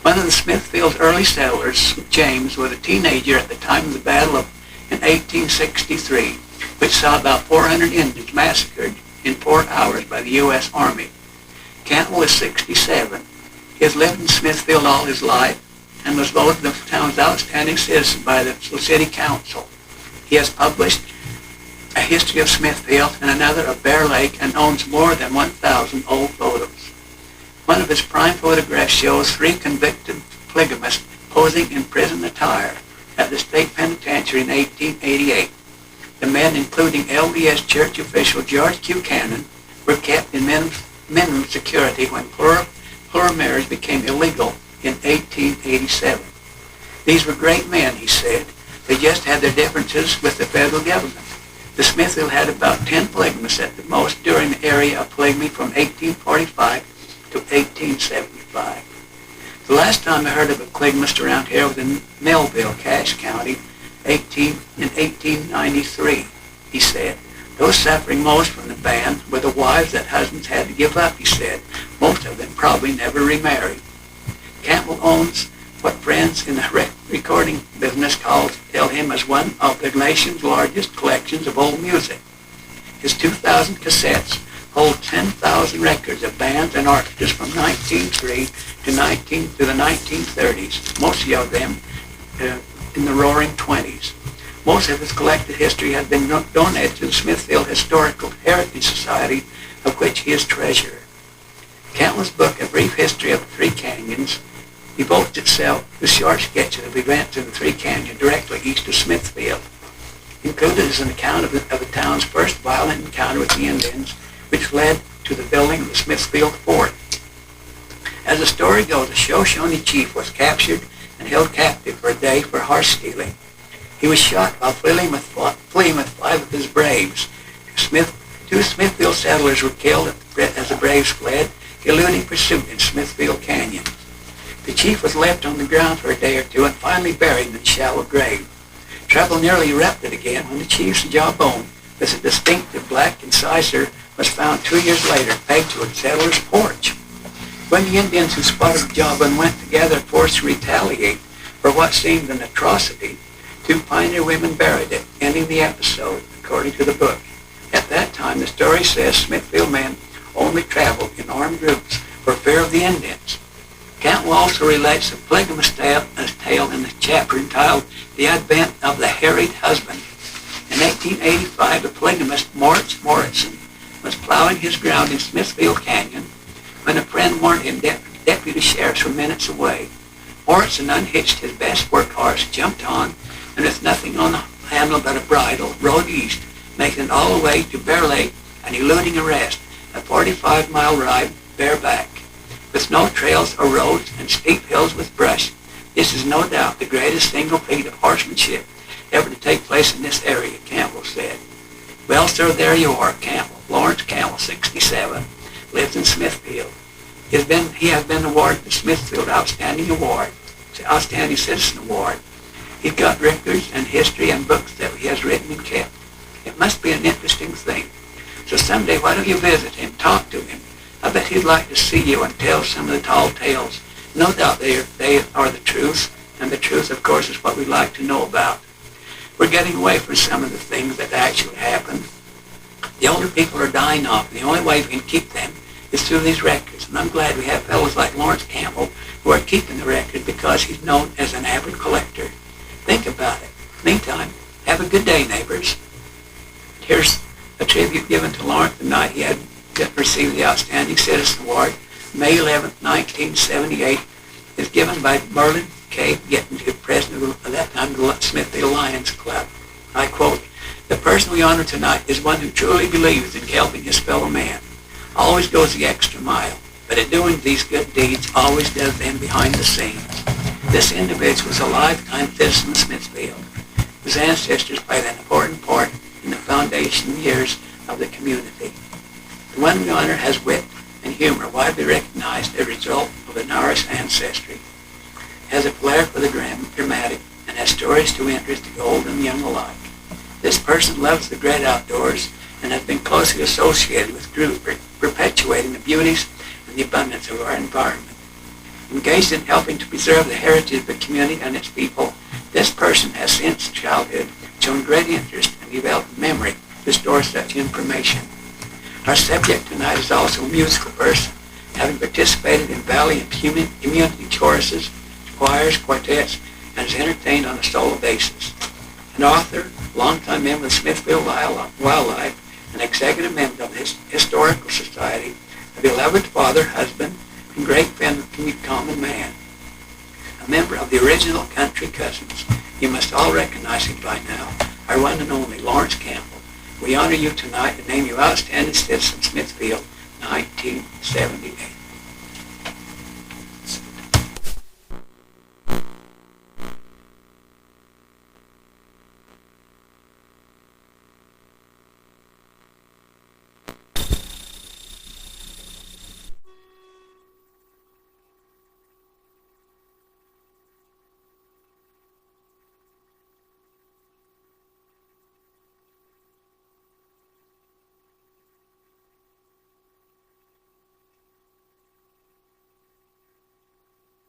One of the Smithfield's early settlers, James, was a teenager at the time of the battle in 1863, which saw about 400 Indians massacred in 4 hours by the U.S. Army. Cantwell is 67. He has lived in Smithfield all his life and was voted the town's outstanding citizen by the city council. He has published a history of Smithfield and another of Bear Lake and owns more than 1,000 old photos. One of his prime photographs shows 3 convicted polygamists posing in prison attire at the state penitentiary in 1888. The men, including LDS church official George Q. Cannon, were kept in minimum security when plural marriage became illegal in 1887. These were great men, he said. They just had their differences with the federal government. The Smithfield had about 10 polygamists at the most during the area of polygamy from 1845 to 1875. The last time I heard of a polygamist around here was in Melville, Cache County, in 1893, he said. Those suffering most from the ban were the wives that husbands had to give up, he said. Most of them probably never remarried. Cantwell owns what friends in the recording business tell him as one of the nation's largest collections of old music. His 2,000 cassettes hold 10,000 records of bands and orchestras from 1903 to the 1930s, most of them in the roaring 20s. Most of his collected history has been donated to the Smithfield Historical Heritage Society, of which he is treasurer. Cantwell's book, A Brief History of the Three Canyons, devotes itself to short sketches of events in the Three Canyons directly east of Smithfield. Included is an account of the town's first violent encounter with the Indians, which led to the building of the Smithfield Fort. As the story goes, a Shoshone chief was captured and held captive for a day for horse stealing. He was shot while fleeing with 5 of his braves. 2 Smithfield settlers were killed as the braves fled, eluding pursuit in Smithfield Canyon. The chief was left on the ground for a day or 2 and finally buried in a shallow grave. Trouble nearly erupted again when the chief's jawbone, with a distinctive black incisor, was found 2 years later pegged to a settler's porch. When the Indians who spotted the jawbone went together forced to retaliate for what seemed an atrocity, 2 pioneer women buried it, ending the episode, according to the book. At that time, the story says Smithfield men only traveled in armed groups for fear of the Indians. Cantwell also relates a polygamous tale in the chapter entitled The Advent of the Harried Husband. In 1885, the polygamist Moritz Moritzen was plowing his ground in Smithfield Canyon when a friend warned him deputy sheriffs were minutes away. Moritzen unhitched his best workhorse, jumped on, and with nothing on the handle but a bridle, rode east, making it all the way to Bear Lake and eluding arrest, a 45-mile ride bareback. With no trails or roads and steep hills with brush, this is no doubt the greatest single feat of horsemanship ever to take place in this area, Cantwell said. Well, sir, there you are, Cantwell. Lawrence Cantwell, 67, lives in Smithfield. He has been awarded the Smithfield Outstanding Citizen Award. He's got records and history and books that he has written and kept. It must be an interesting thing. So someday, why don't you visit him, talk to him? I bet he'd like to see you and tell some of the tall tales. No doubt they are the truth, and the truth, of course, is what we like to know about. We're getting away from some of the things that actually happened. The older people are dying off, and the only way we can keep them is through these records. And I'm glad we have fellows like Lawrence Campbell who are keeping the record because he's known as an avid collector. Think about it. Meantime, have a good day, neighbors. Here's a tribute given to Lawrence the night he had received the Outstanding Citizen Award. May 11, 1978, is given by Merlin K. Gettinger, president of that time the Smithfield Lions Club. I quote, "The person we honor tonight is one who truly believes in helping his fellow man, always goes the extra mile, but in doing these good deeds always does them behind the scenes. This individual was a lifetime citizen of Smithfield. His ancestors played an important part in the foundation years of the community. The one we honor has wit and humor widely recognized as a result of an Irish ancestry, has a flair for the dramatic, and has stories to interest the old and young alike. This person loves the great outdoors and has been closely associated with groups perpetuating the beauties and the abundance of our environment. Engaged in helping to preserve the heritage of the community and its people, this person has since childhood shown great interest and developed memory to store such information. Our subject tonight is also a musical person, having participated in valley and community choruses, choirs, quartets, and is entertained on a solo basis. An author, longtime member of Smithfield Wildlife, an executive member of the Historical Society, a beloved father, husband, and great friend of the common man. A member of the original Country Cousins. You must all recognize him by now, our one and only Lawrence Campbell. We honor you tonight and name you Outstanding Citizen Smithfield, 1978.